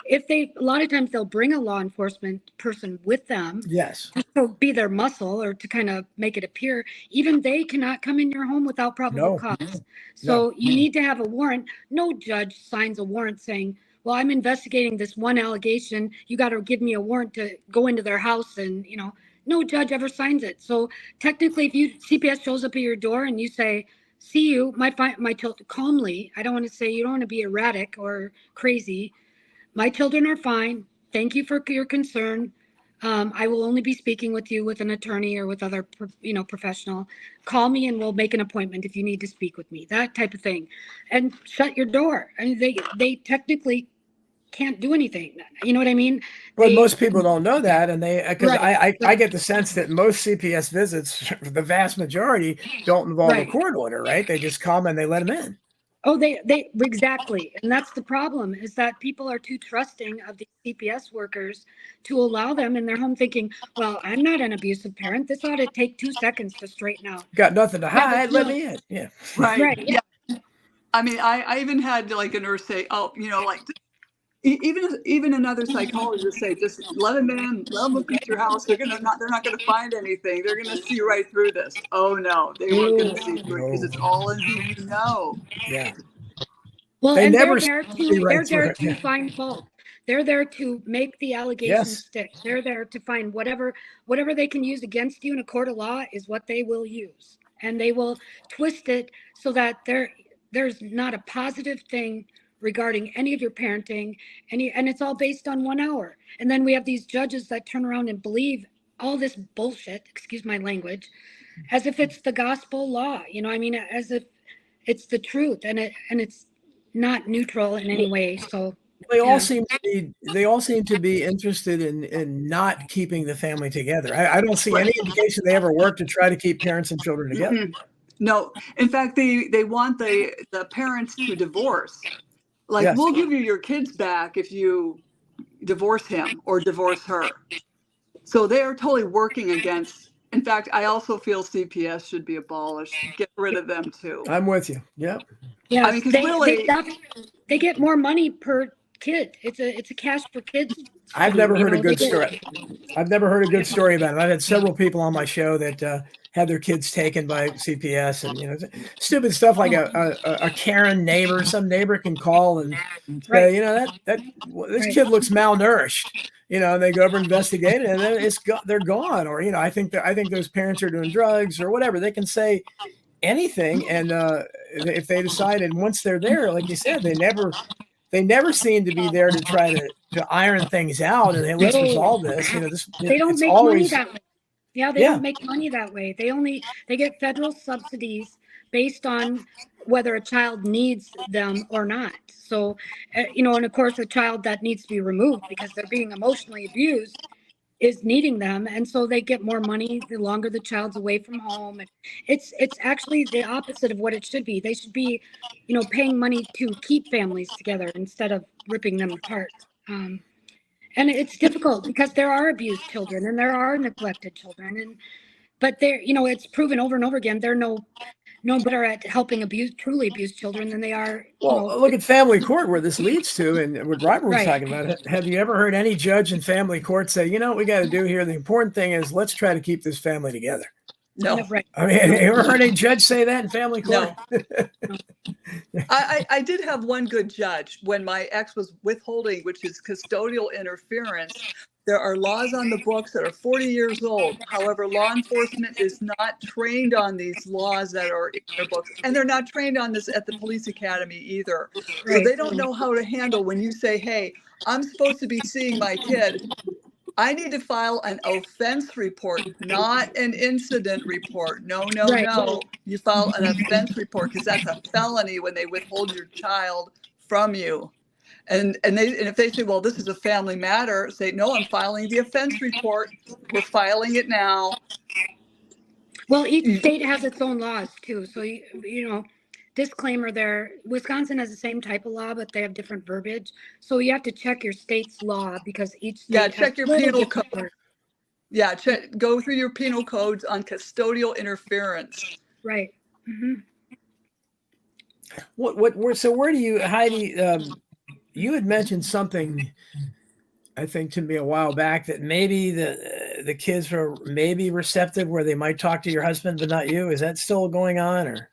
A lot of times they'll bring a law enforcement person with them. Yes. To be their muscle or to kind of make it appear. Even they cannot come in your home without probable cause. So you need to have a warrant. No judge signs a warrant saying, well, I'm investigating this one allegation. You got to give me a warrant to go into their house, and, no judge ever signs it. So technically, if CPS shows up at your door and you say, see you, my children, calmly, I don't want to say, you don't want to be erratic or crazy. My children are fine. Thank you for your concern. I will only be speaking with you with an attorney or with other, professional. Call me and we'll make an appointment if you need to speak with me, that type of thing. And shut your door. I mean, they technically can't do anything. You know what I mean? But most people don't know that. And because Right. I get the sense that most CPS visits, the vast majority, don't involve a court order, right? They just come and they let them in. Oh, they exactly. And that's the problem, is that people are too trusting of the CPS workers to allow them in their home, thinking, well, I'm not an abusive parent. This ought to take 2 seconds to straighten out. Got nothing to hide. Let me in. Yeah. Right. Yeah. I mean, I even had like a nurse say, oh, like even another psychologist say, just let them in, let them look at your house. They're not gonna find anything. They're gonna see right through this. Oh no, they weren't gonna see through it because it's all in who you know. Yeah. Well, They and never they're see right there through it. to find fault. They're there to make the allegations Yes. stick. They're there to find whatever they can use against you in a court of law is what they will use. And they will twist it so that there's not a positive thing regarding any of your parenting, and it's all based on 1 hour. And then we have these judges that turn around and believe all this bullshit, excuse my language, as if it's the gospel law. I mean, as if it's the truth, and it's not neutral in any way. So They all yeah. seem to be interested in not keeping the family together. I don't see any indication they ever work to try to keep parents and children together. Mm-mm. No, in fact, they want the parents to divorce. Like, Yes. we'll give you your kids back if you divorce him or divorce her. So they are totally working against. In fact, I also feel CPS should be abolished. Get rid of them too. I'm with you. Yep. Yes, I mean, 'cause really- they get more money per kid. It's a cash for kids. I've never heard a they good get- story. I've never heard a good story about it. I've had several people on my show that had their kids taken by CPS, and stupid stuff like a Karen neighbor. Some neighbor can call and say, this kid looks malnourished. And they go over and investigate it, and then they're gone. Or I think those parents are doing drugs or whatever. They can say anything, and if they decide, and once they're there, like you said, they never seem to be there to try to iron things out and let's resolve this. They don't make money that way. Yeah, they don't make money that way. They get federal subsidies based on whether a child needs them or not. So, and of course, a child that needs to be removed because they're being emotionally abused is needing them, and so they get more money the longer the child's away from home. And it's actually the opposite of what it should be. They should be, paying money to keep families together instead of ripping them apart. And it's difficult because there are abused children and there are neglected children, but it's proven over and over again they're no better at helping truly abused children than they are. Well, look at family court where this leads to, and what Robert was Right. talking about. Have you ever heard any judge in family court say, what we got to do here? The important thing is let's try to keep this family together. No. Right. I mean, have you ever heard any judge say that in family court? No. I did have one good judge when my ex was withholding, which is custodial interference. There are laws on the books that are 40 years old. However, law enforcement is not trained on these laws that are in their books. And they're not trained on this at the police academy either. So they don't know how to handle when you say, hey, I'm supposed to be seeing my kid. I need to file an offense report, not an incident report. No. You file an offense report because that's a felony when they withhold your child from you. And if they say, well, this is a family matter, say, no, I'm filing the offense report. We're filing it now. Well, each state has its own laws too. So, disclaimer there, Wisconsin has the same type of law, but they have different verbiage. So you have to check your state's law because each state check your penal code. Yeah, go through your penal codes on custodial interference. Right. Mm-hmm. Where do you, Heidi, you had mentioned something, I think, to me a while back that maybe the kids were maybe receptive where they might talk to your husband, but not you. Is that still going on, or?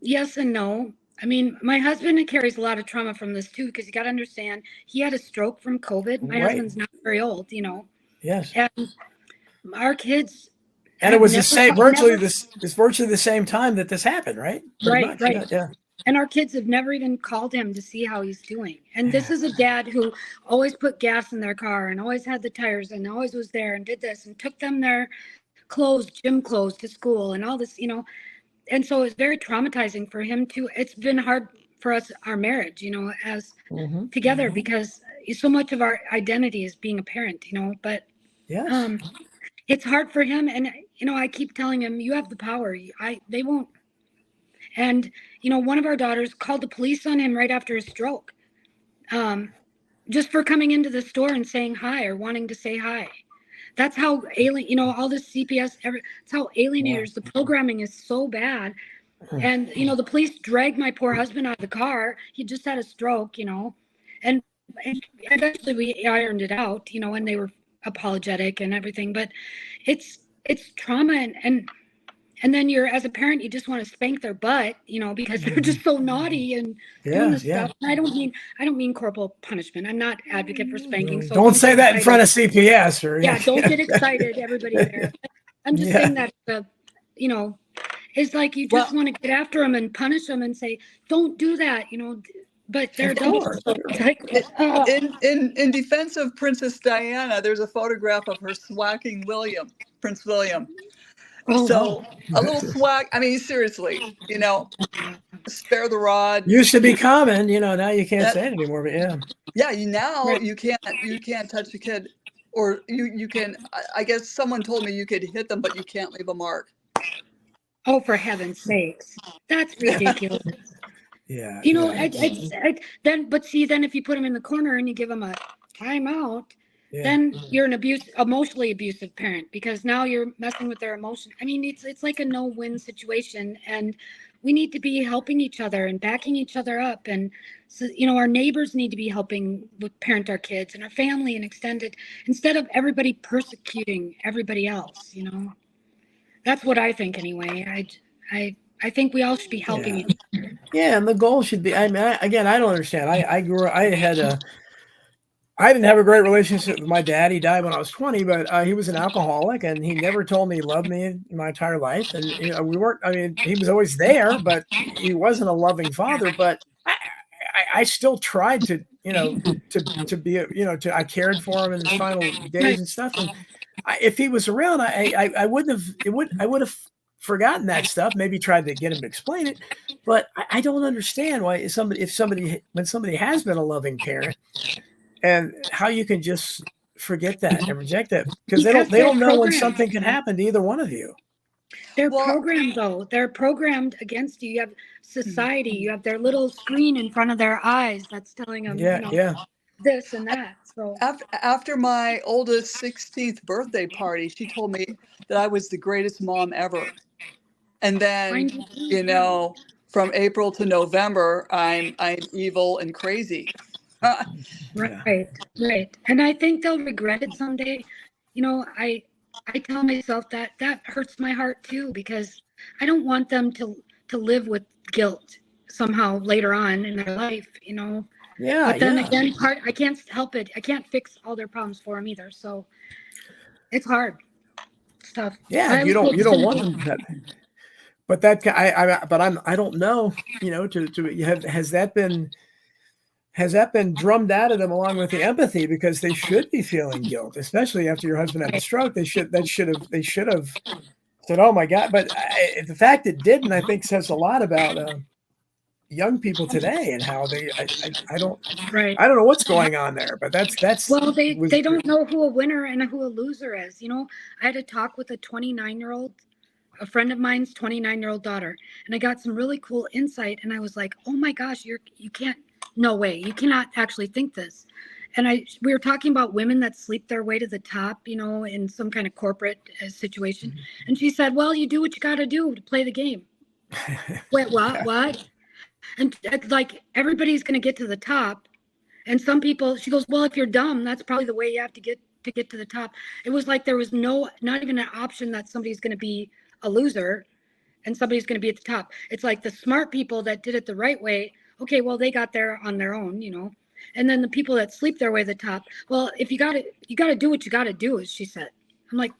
Yes and no. I mean, my husband carries a lot of trauma from this too, because you got to understand, he had a stroke from COVID. My husband's not very old, Yes. And our kids. And it was virtually the same time that this happened, right? Right. Yeah. And our kids have never even called him to see how he's doing. And this is a dad who always put gas in their car and always had the tires and always was there and did this and took them their gym clothes to school and all this, And so it's very traumatizing for him too. It's been hard for us, our marriage, as together, because so much of our identity is being a parent, but yes. It's hard for him. And, I keep telling him, you have the power. They won't. And, one of our daughters called the police on him right after his stroke, just for coming into the store and saying hi or wanting to say hi. That's how alien, all this CPS, that's how alienators, the programming is so bad And, the police dragged my poor husband out of the car. He just had a stroke, and eventually we ironed it out, and they were apologetic and everything. But it's trauma, and then as a parent, you just want to spank their butt, because they're just so naughty and doing this stuff. And I don't mean corporal punishment. I'm not advocate for spanking. So don't say that in front of CPS or don't get excited, everybody there. I'm just saying that it's like you just want to get after them and punish them and say, don't do that, but they're adults. So it's like, in defense of Princess Diana, there's a photograph of her swacking Prince William. So a little swag. I mean, seriously, spare the rod. Used to be common, now you can't say it anymore, but you can't touch a kid, or you can, I guess someone told me you could hit them, but you can't leave a mark. Oh, for heaven's sakes. That's ridiculous. Yeah. Then if you put them in the corner and you give them a timeout, then you're an emotionally abusive parent, because now you're messing with their emotion. I mean, it's like a no-win situation, and we need to be helping each other and backing each other up. And so, our neighbors need to be helping with parent our kids, and our family and extended, instead of everybody persecuting everybody else. That's what I think anyway. I think we all should be helping each other. Yeah, and the goal should be. I mean, I don't understand. I didn't have a great relationship with my dad. He died when I was 20, but he was an alcoholic, and he never told me he loved me in my entire life. And we weren't. I mean, he was always there, but he wasn't a loving father. But I still tried to, to be, I cared for him in his final days and stuff. And if he was around, I would have forgotten that stuff. Maybe tried to get him to explain it, but I don't understand why when somebody has been a loving parent, and how you can just forget that and reject that, because they don't know when something can happen to either one of you. They're programmed, though. They're programmed against you. You have society. You have their little screen in front of their eyes that's telling them, this and that. So after my oldest 16th birthday party, she told me that I was the greatest mom ever. And then, from April to November, I'm evil and crazy. Right. And I think they'll regret it someday. I tell myself that hurts my heart too, because I don't want them to live with guilt somehow later on in their life, But then again, I can't help it. I can't fix all their problems for them either. So it's hard stuff. Yeah, you don't want them. But I don't know. Has that been drummed out of them along with the empathy, because they should be feeling guilt, especially after your husband had a stroke. They should have said, "Oh my God!" But the fact it didn't, I think, says a lot about young people today and how I don't know what's going on there. But that's well, they don't know who a winner and who a loser is. I had a talk with a 29-year-old. A friend of mine's 29-year-old daughter, and I got some really cool insight, and I was like, oh my gosh, you can't, no way, you cannot actually think this. And we were talking about women that sleep their way to the top, in some kind of corporate situation. Mm-hmm. And she said, well, you do what you got to do to play the game. Wait, what? And like, everybody's going to get to the top. And some people, she goes, well, if you're dumb, that's probably the way you have to get to the top. It was like there was not even an option that somebody's going to be a loser and somebody's going to be at the top. It's like the smart people that did it the right way. Okay, well, they got there on their own, and then the people that sleep their way to the top. Well, if you got to do what you got to do, as she said. I'm like,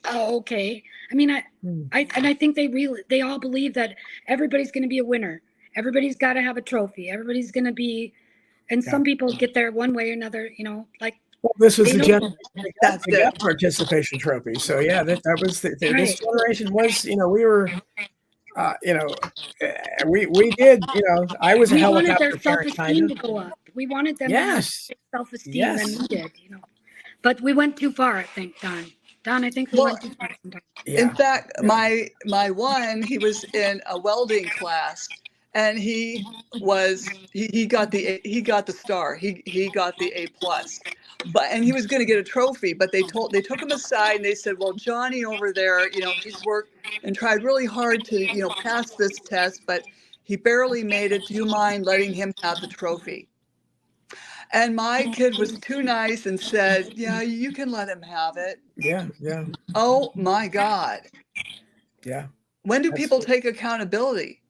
oh, okay. I mean, I think they all believe that everybody's going to be a winner. Everybody's got to have a trophy. Everybody's going to be, and some people get there one way or another, like. Well, this was the participation trophy. So yeah, that was this generation was, we were, we did, I was a helicopter parent, kind of. To go up. We wanted them to have self-esteem than we did, but we went too far, I think, Don. I think we went too far sometimes. Yeah. In fact, my one, he was in a welding class. And he got the star. He got the A+. and he was going to get a trophy, but they took him aside and they said, well, Johnny over there, he's worked and tried really hard to, pass this test, but he barely made it. Do you mind letting him have the trophy? And my kid was too nice and said, yeah, you can let him have it. Yeah. Oh my God. Yeah. When do people take accountability?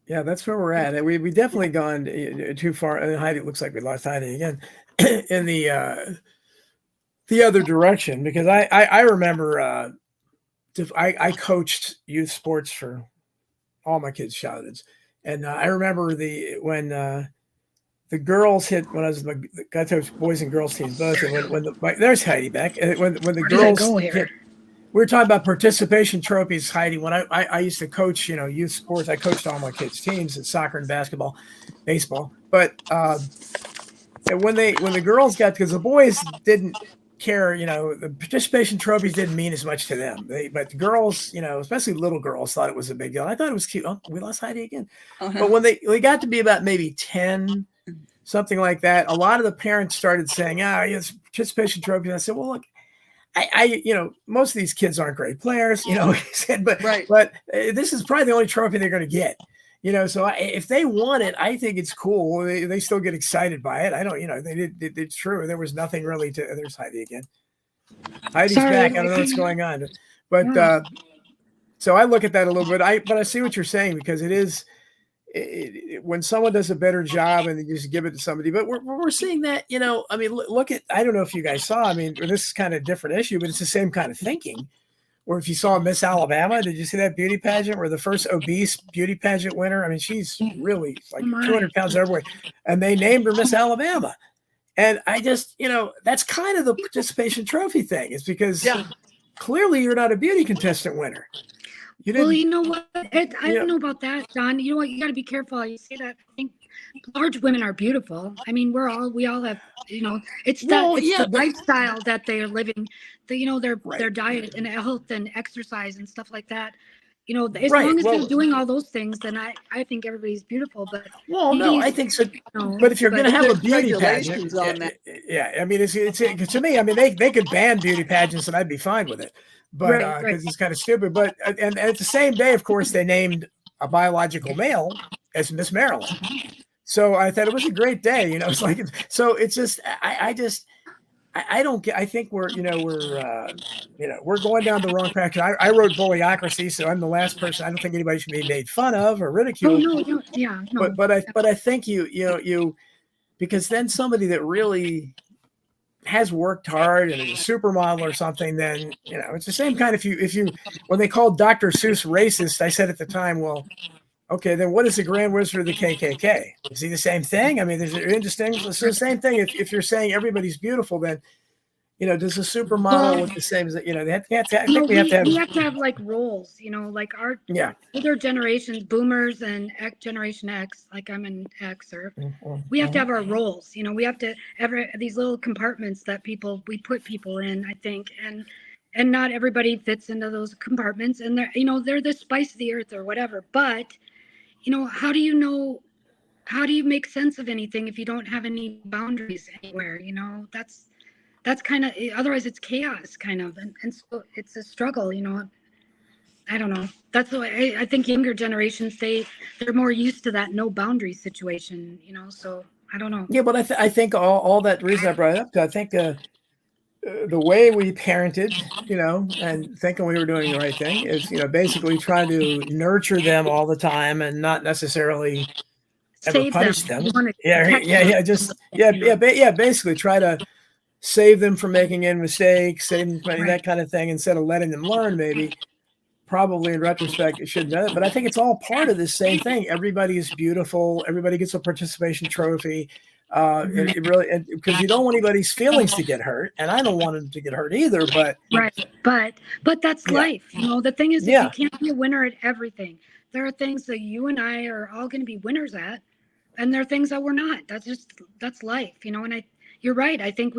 Yeah, that's where we're at. We definitely gone too far. And Heidi, looks like we lost Heidi again in the other direction, because I remember I coached youth sports for all my kids' childhoods, and I remember when the girls hit, when I coached boys and girls teams both, and when there's Heidi back, and when the girls hit. We were talking about participation trophies, Heidi. When I used to coach, youth sports, I coached all my kids' teams in soccer and basketball, baseball. But when the girls got, because the boys didn't care, the participation trophies didn't mean as much to them. But the girls, especially little girls, thought it was a big deal. I thought it was cute. Oh, we lost Heidi again. Uh-huh. But when they got to be about maybe 10, something like that, a lot of the parents started saying, it's participation trophies. And I said, well, look, I most of these kids aren't great players, he said, but this is probably the only trophy they're going to get, so if they want it, I think it's cool. They still get excited by it. I don't, it's true. There was nothing really to, there's Heidi again. Heidi's back. I don't know what's going on, but so I look at that a little bit. But I see what you're saying, because it is, when someone does a better job and you just give it to somebody, but we're seeing that, look at, I don't know if you guys saw, this is kind of a different issue, but it's the same kind of thinking. Or if you saw Miss Alabama, did you see that beauty pageant where the first obese beauty pageant winner? She's really like 200 pounds overweight, and they named her Miss Alabama. And I just, that's kind of the participation trophy thing, is because clearly you're not a beauty contestant winner. Well, you know what? I don't know about that, Don. You know what? You got to be careful how you say that. I think large women are beautiful. We all have, it's the lifestyle that they are living, their diet and health and exercise and stuff like that. As long as they're doing all those things, then I think everybody's beautiful. But I think so. But if you're going to have a beauty pageant, it's to me. They could ban beauty pageants, and I'd be fine with it. But because it's kind of stupid. But and at the same day, of course, they named a biological male as Miss Maryland. So I thought it was a great day. It's like, so it's just I don't get. I think we're going down the wrong path. I wrote Bullyocracy, so I'm the last person. I don't think anybody should be made fun of or ridiculed. Oh, no, yeah, no. But I think you because then somebody that really has worked hard and is a supermodel or something, then it's the same kind. If you when they called Dr. Seuss racist, I said at the time, well, okay, then what is the Grand Wizard of the KKK? Is he the same thing? There's indistinguishable. It's the same thing. If you're saying everybody's beautiful, then does a supermodel look the same as they have to? We have to have like roles, like our older generations, boomers and Generation X. Like I'm an Xer. We have to have our roles. We have to have these little compartments that we put people in. I think, and not everybody fits into those compartments, and they're the spice of the earth or whatever. But how do you make sense of anything if you don't have any boundaries anywhere? That's kind of, otherwise it's chaos kind of. And so it's a struggle, I don't know. That's why I think younger generations, they're more used to that no boundary situation, so I don't know. Yeah, but I think all that reason I brought it up, I think the way we parented, and thinking we were doing the right thing is, basically trying to nurture them all the time and not necessarily ever punish them. Basically try to save them from making any mistakes, save them from that kind of thing, instead of letting them learn. Maybe, probably in retrospect, it shouldn't have done it. But I think it's all part of this same thing. Everybody is beautiful. Everybody gets a participation trophy. It really, because you don't want anybody's feelings to get hurt, and I don't want them to get hurt either. But but that's life. The thing is, you can't be a winner at everything. There are things that you and I are all going to be winners at, and there are things that we're not. That's life. And you're right. I think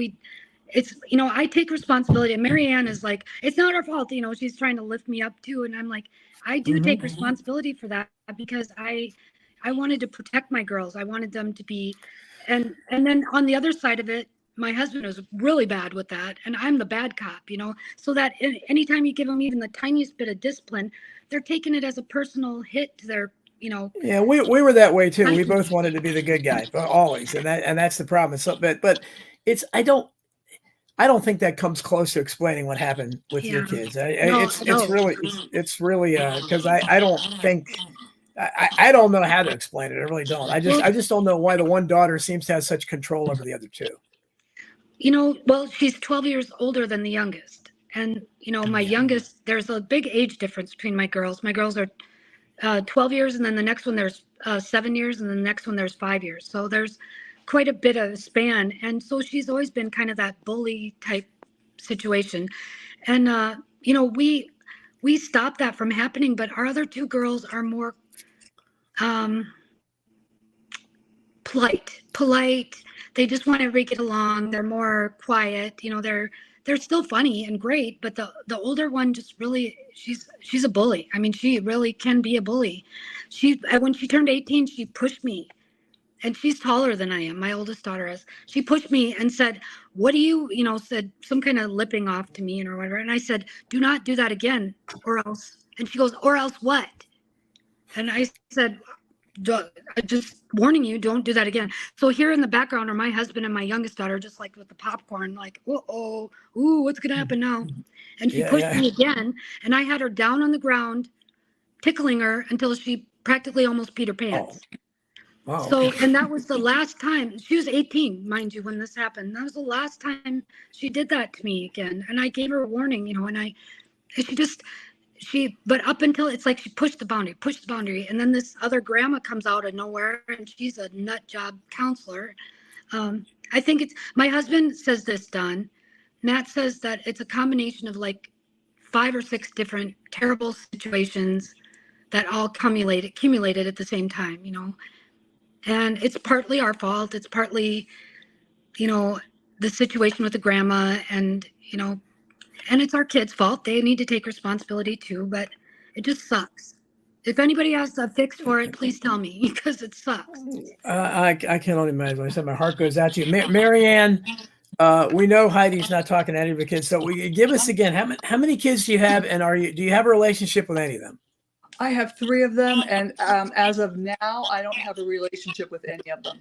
I take responsibility, and Marianne is like, it's not her fault. She's trying to lift me up too. And I'm like, I do take responsibility for that, because I wanted to protect my girls. I wanted them to be, and then on the other side of it, my husband is really bad with that, and I'm the bad cop, so that anytime you give them even the tiniest bit of discipline, they're taking it as a personal hit to their, Yeah, we were that way too. We both wanted to be the good guy, but always, and that's the problem. So, but it's I don't think that comes close to explaining what happened with your kids. It's really because I don't think I don't know how to explain it. I really don't. I just don't know why the one daughter seems to have such control over the other two. Well, she's 12 years older than the youngest, and my youngest, there's a big age difference between my girls. My girls are 12 years, and then the next one there's 7 years, and then the next one there's 5 years. So there's quite a bit of span, and so she's always been kind of that bully type situation. And we stopped that from happening, but our other two girls are more polite. They just want everybody to get along. They're more quiet. They're still funny and great, but the older one just really, she's a bully. I mean, she really can be a bully. When she turned 18, she pushed me, and she's taller than I am. My oldest daughter is. She pushed me and said, "What do you?" Said some kind of lipping off to me or whatever. And I said, "Do not do that again, or else." And she goes, "Or else what?" And I said, "Just warning you, don't do that again." So here in the background are my husband and my youngest daughter, just like with the popcorn, like, ooh, what's gonna happen now? And she pushed me again, and I had her down on the ground, tickling her until she practically almost peed her pants. Oh. Wow. So, and that was the last time. She was 18, mind you, when this happened. That was the last time she did that to me again. And I gave her a warning, and but up until it's like she pushed the boundary. And then this other grandma comes out of nowhere, and she's a nut job counselor. I think my husband says this, Don. Matt says that it's a combination of like 5 or 6 different terrible situations that all accumulated at the same time, and it's partly our fault. It's partly, the situation with the grandma, and it's our kids' fault. They need to take responsibility too, but it just sucks. If anybody has a fix for it, please tell me, because it sucks. I can only imagine. I said my heart goes out to you, Marianne. We know Heidi's not talking to any of the kids, so give us again how many kids do you have, and do you have a relationship with any of them? I have 3 of them, and as of now, I don't have a relationship with any of them.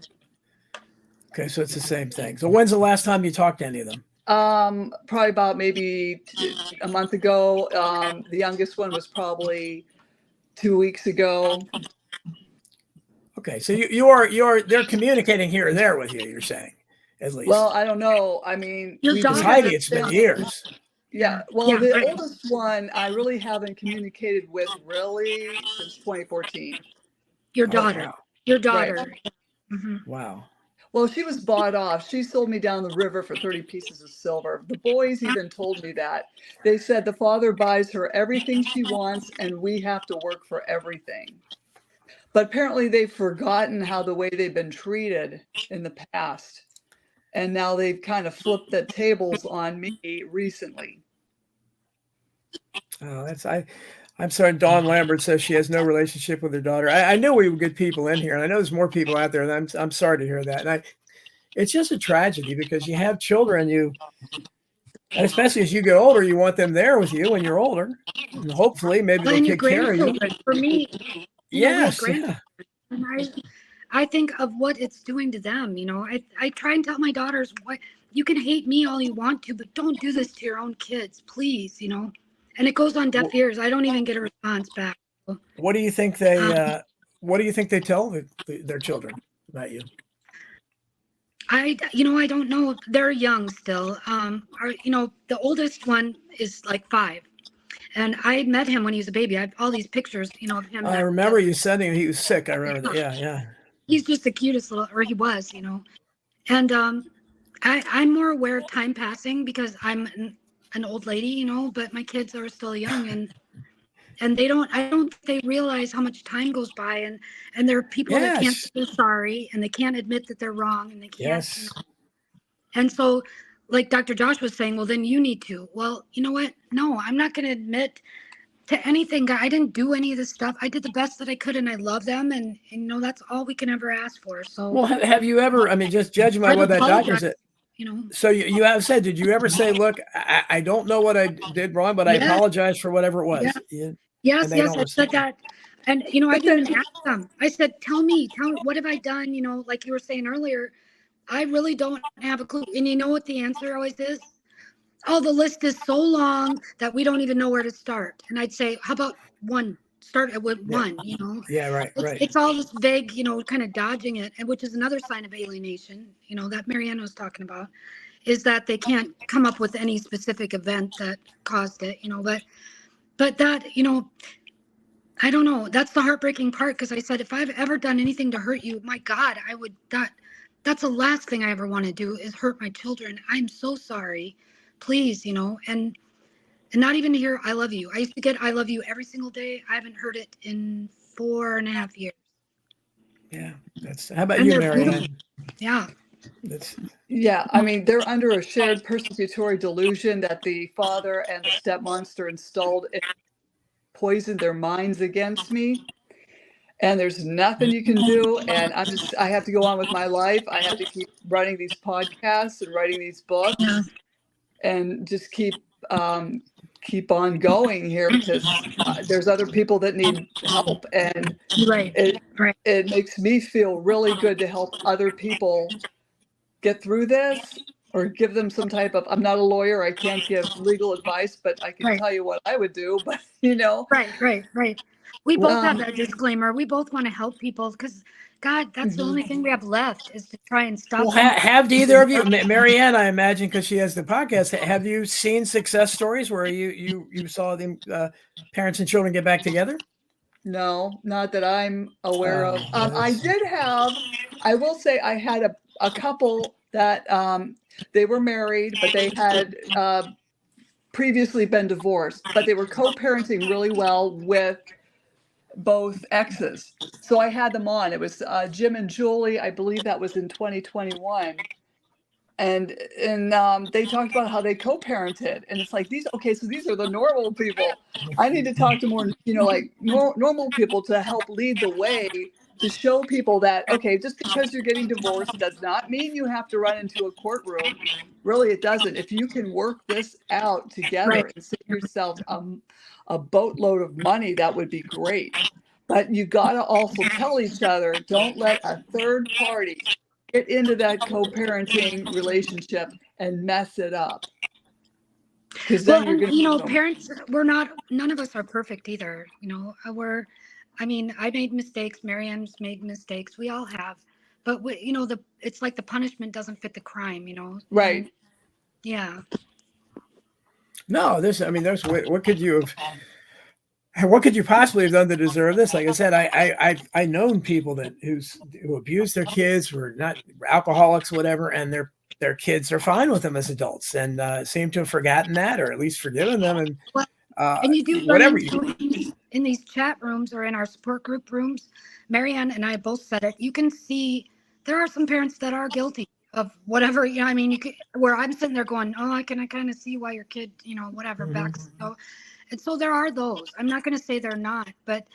Okay, so it's the same thing. So when's the last time you talked to any of them? Probably about maybe a month ago. The youngest one was probably 2 weeks ago. Okay, so they're communicating here or there with you. You're saying, at least. Well, I don't know. I mean, because Heidi, it's been years. Yeah. Well, the oldest one I really haven't communicated with really since 2014. Your daughter. Oh, wow. Your daughter. Right. Mm-hmm. Wow. Well, she was bought off. She sold me down the river for 30 pieces of silver. The boys even told me that. They said the father buys her everything she wants, and we have to work for everything. But apparently they've forgotten the way they've been treated in the past. And now they've kind of flipped the tables on me recently. Oh, I'm sorry. Dawn Lambert says she has no relationship with her daughter. I knew we were good people in here, and I know there's more people out there. And I'm sorry to hear that. And it's just a tragedy because you have children, and especially as you get older, you want them there with you when you're older, and hopefully maybe they'll take care of you. For me, yes, I think of what it's doing to them. I try and tell my daughters, you can hate me all you want to, but don't do this to your own kids, please. And it goes on deaf ears. I don't even get a response back. What do you think they tell their children about you? I don't know. They're young still. The oldest one is like 5. And I met him when he was a baby. I have all these pictures, of him. I remember you sending him. He was sick. I remember that. Yeah. He's just the cutest or he was, And I'm more aware of time passing because I'm an old lady, but my kids are still young, and I don't think they realize how much time goes by, and there are people that can't say sorry, and they can't admit that they're wrong, and they can't. Yes. And so, like Dr. Josh was saying, well, then you need to. Well, you know what? No, I'm not going to admit to anything. I didn't do any of this stuff. I did the best that I could, and I love them, and that's all we can ever ask for. So, well, have you ever? I mean, just judging by what that doctor said. So you have said, did you ever say, look, I don't know what I did wrong, but I Yeah. apologize for whatever it was? Yeah. Yeah. Yes, And they yes, don't I respond. said that. And, I But didn't then- ask them. I said, tell me, what have I done? Like you were saying earlier, I really don't have a clue. And you know what the answer always is? Oh, the list is so long that we don't even know where to start. And I'd say, how about one? Start with Yeah. one, Yeah, right, right. It's all this vague, kind of dodging it, and which is another sign of alienation, that Marianne was talking about, is that they can't come up with any specific event that caused it, but that, I don't know. That's the heartbreaking part, because I said, if I've ever done anything to hurt you, my God, that's the last thing I ever want to do is hurt my children. I'm so sorry. Please, and not even to hear I love you. I used to get I love you every single day. I haven't heard it in 4.5 years. Yeah. How about And you, they're Marianne? beautiful. Yeah. Yeah, I mean, they're under a shared persecutory delusion that the father and the step monster installed it poisoned their minds against me. And there's nothing you can do. And I have to go on with my life. I have to keep running these podcasts and writing these books Yeah. and just keep on going here, because there's other people that need help. And Right. it makes me feel really good to help other people get through this, or give them some type of, I'm not a lawyer, I can't give legal advice, but I can Right. tell you what I would do. But Right. We both have Um, that disclaimer. We both want to help people, because God, that's the only thing we have left, is to try and stop. Well, have either of you, Marianne, I imagine, because she has the podcast, have you seen success stories where you saw them parents and children get back together? No, not that I'm aware of. I will say I had a couple that they were married, but they had previously been divorced, but they were co-parenting really well with both exes. So I had them on. It was Jim and Julie. I believe that was in 2021. And they talked about how they co-parented, and it's like, so these are the normal people. I need to talk to more, like normal people to help lead the way, to show people that, okay, just because you're getting divorced does not mean you have to run into a courtroom. Really, it doesn't. If you can work this out together and save yourselves a boatload of money, that would be great. But you got to also tell each other, don't let a third party get into that co-parenting relationship and mess it up. Because then you're going to, parents, none of us are perfect either. I made mistakes. Marianne's made mistakes. We all have, but it's like the punishment doesn't fit the crime, Right. And, yeah. No, what could you possibly have done to deserve this? Like I said, I known people who abused their kids, were not alcoholics, whatever, and their kids are fine with them as adults, and seem to have forgotten that, or at least forgiven them. And you do whatever in these chat rooms or in our support group rooms, Marianne and I both said it. You can see there are some parents that are guilty of whatever. Where I'm sitting there going, oh, I kind of see why your kid, whatever backs. And so there are those. I'm not going to say they're not, but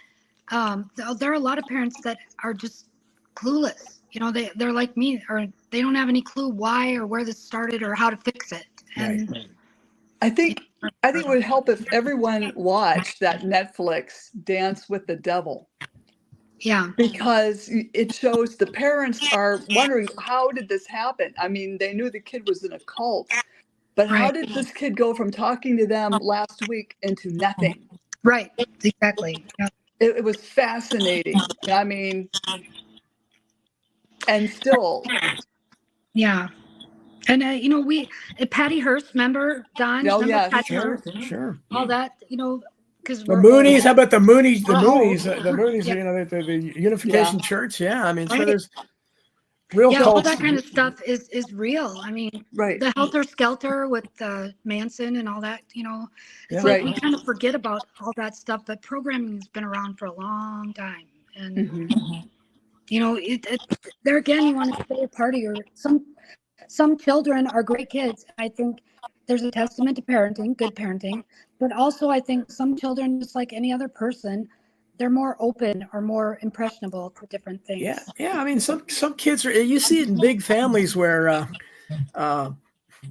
there are a lot of parents that are just clueless. They're like me, or they don't have any clue why or where this started or how to fix it. And right. I think it would help if everyone watched that Netflix Dance with the Devil. Yeah. Because it shows the parents are wondering, how did this happen? I mean, they knew the kid was in a cult, but how did this kid go from talking to them last week into nothing? Right. Exactly. Yeah. It was fascinating. I mean, and still. Yeah. And, Patty Hearst, remember, Don? Oh, Remember yes. Patty Hearst? Sure. All that, because The Moonies, how about the Moonies? The We're Moonies, old. the Moonies, Yeah. the Unification Church. Yeah, I mean, so Right. there's real all cults. that kind of stuff is real. I mean, Right. the Helter Skelter with Manson and all that, it's Yeah. like we kind of forget about all that stuff, but programming has been around for a long time. And, there again, you want to stay a party, or some children are great kids. I think there's a testament to parenting, good parenting, but also I think some children, just like any other person, they're more open or more impressionable to different things. Yeah. I mean, some kids are. You see it in big families where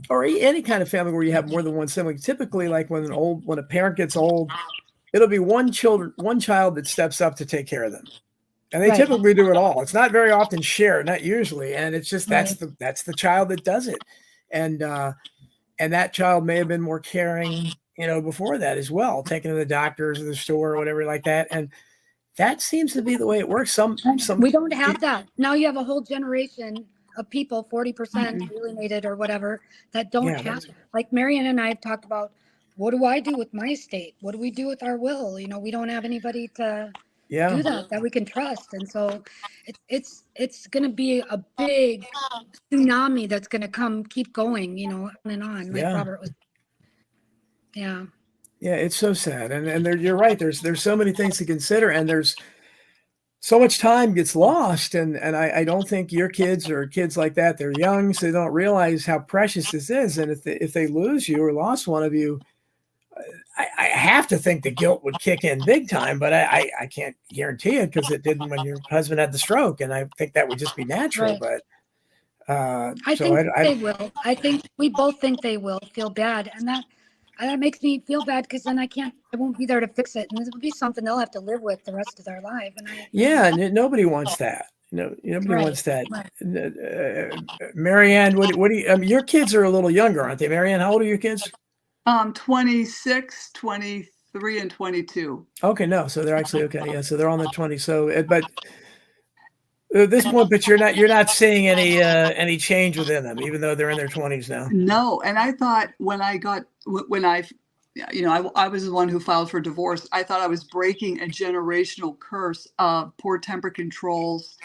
or any kind of family where you have more than one sibling. Typically, like when a parent gets old, it'll be one child that steps up to take care of them. And they typically do it all. It's not very often shared, not usually. And it's just that's the child that does it. And that child may have been more caring, before that as well, taking to the doctors or the store or whatever like that. And that seems to be the way it works. We don't have that. Now you have a whole generation of people, 40% alienated or whatever, that don't have it. Like Marianne and I have talked about, what do I do with my estate? What do we do with our will? We don't have anybody to do that we can trust. And so it's going to be a big tsunami that's going to keep going, on and on, like Robert was. Yeah, it's so sad. And you're right. There's so many things to consider, and there's so much time gets lost. And I don't think your kids or kids like that, they're young, so they don't realize how precious this is. And if they lose you or lost one of you, I have to think the guilt would kick in big time, but I can't guarantee it because it didn't when your husband had the stroke. And I think that would just be natural. Right. But I think they will. I think we both think they will feel bad. And that makes me feel bad because then I won't be there to fix it. And this will be something they'll have to live with the rest of their life. And nobody wants that. Nobody wants that. Right. Marianne, what do you, your kids are a little younger, aren't they? Marianne, how old are your kids? 26, 23, and 22. Okay, no, so they're actually okay. Yeah, so they're on the 20. So, but at this point, but you're not seeing any change within them, even though they're in their 20s now. No, and I thought I was the one who filed for divorce. I thought I was breaking a generational curse of poor temper controls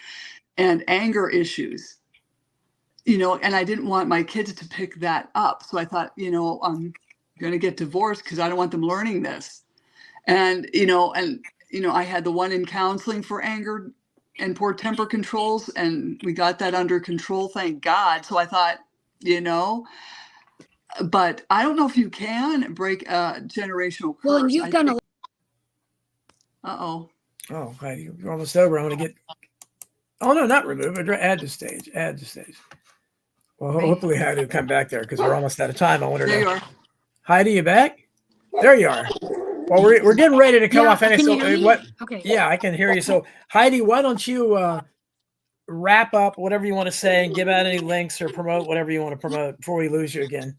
and anger issues. And I didn't want my kids to pick that up. So I thought, I'm going to get divorced because I don't want them learning this. And I had the one in counseling for anger and poor temper controls, and we got that under control, thank God. So I thought, but I don't know if you can break a generational curse. Well, and you've done Oh, Heidi, you're almost over. I'm going to get. Oh no, not remove it. Add to stage. Well, hopefully Heidi will come back there because we're almost out of time. I wonder. There you are. Heidi, you back? There you are. Well, we're getting ready to come off. Can you hear me? Okay. Yeah, I can hear you. So, Heidi, why don't you wrap up whatever you want to say and give out any links or promote whatever you want to promote before we lose you again?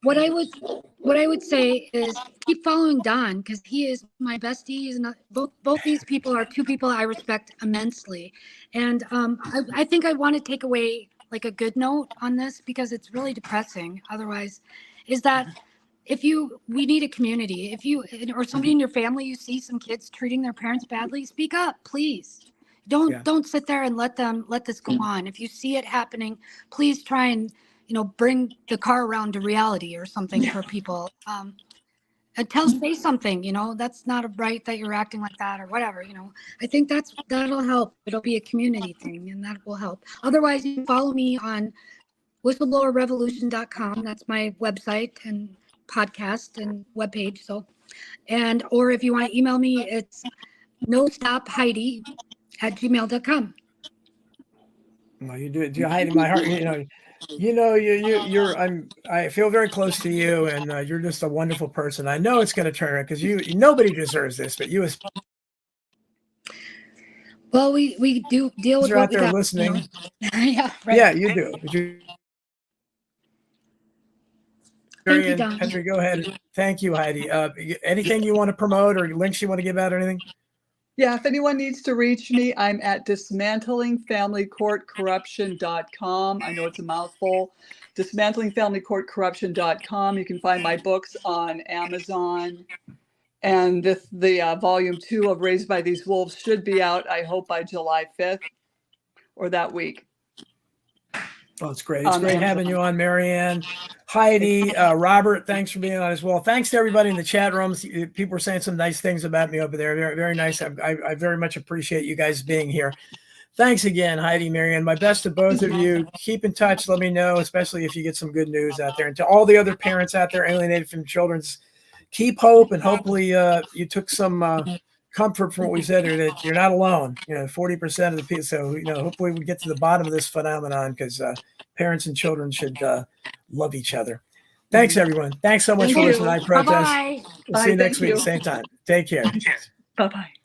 What I would say is keep following Don because he is my bestie. He's not, both these people are two people I respect immensely, and I think I want to take away like a good note on this because it's really depressing. Otherwise, is that we need a community. If you or somebody in your family, you see some kids treating their parents badly, speak up, please. Don't sit there and let this go on. If you see it happening, please try and bring the car around to reality or something for people. And say something. That's not right that you're acting like that or whatever. I think that'll help. It'll be a community thing, and that will help. Otherwise, you can follow me on whistleblowerrevolution.com. That's my website and podcast and webpage. Or if you want to email me, it's nostopheidi@gmail.com. Well, you do it. You hide in my heart. I feel very close to you, and you're just a wonderful person. I know it's going to turn out because nobody deserves this, but you. Well, we do deal with what out we there got, listening. Yeah, right. Yeah, you do. Thank you, Don. Patrick, go ahead. Thank you, Heidi. Anything you want to promote or links you want to give out or anything? Yeah, if anyone needs to reach me, I'm at dismantlingfamilycourtcorruption.com. I know it's a mouthful. Dismantlingfamilycourtcorruption.com. You can find my books on Amazon. And the volume 2 of Raised by These Wolves should be out, I hope, by July 5th or that week. Oh, it's great. It's great having you on, Marianne. Heidi, Robert, thanks for being on as well. Thanks to everybody in the chat rooms. People were saying some nice things about me over there. Very, very nice. I very much appreciate you guys being here. Thanks again, Heidi, Marianne. My best to both of you. Keep in touch. Let me know, especially if you get some good news out there. And to all the other parents out there alienated from children's, keep hope. And hopefully you took some comfort from what we said here that you're not alone. 40% of the people. So, hopefully we get to the bottom of this phenomenon because parents and children should love each other. Thanks, everyone. Thanks so much Thank for you. listening to IProtest. Bye-bye. We'll see you Bye, next thank week, you. same time. Take care. Bye-bye.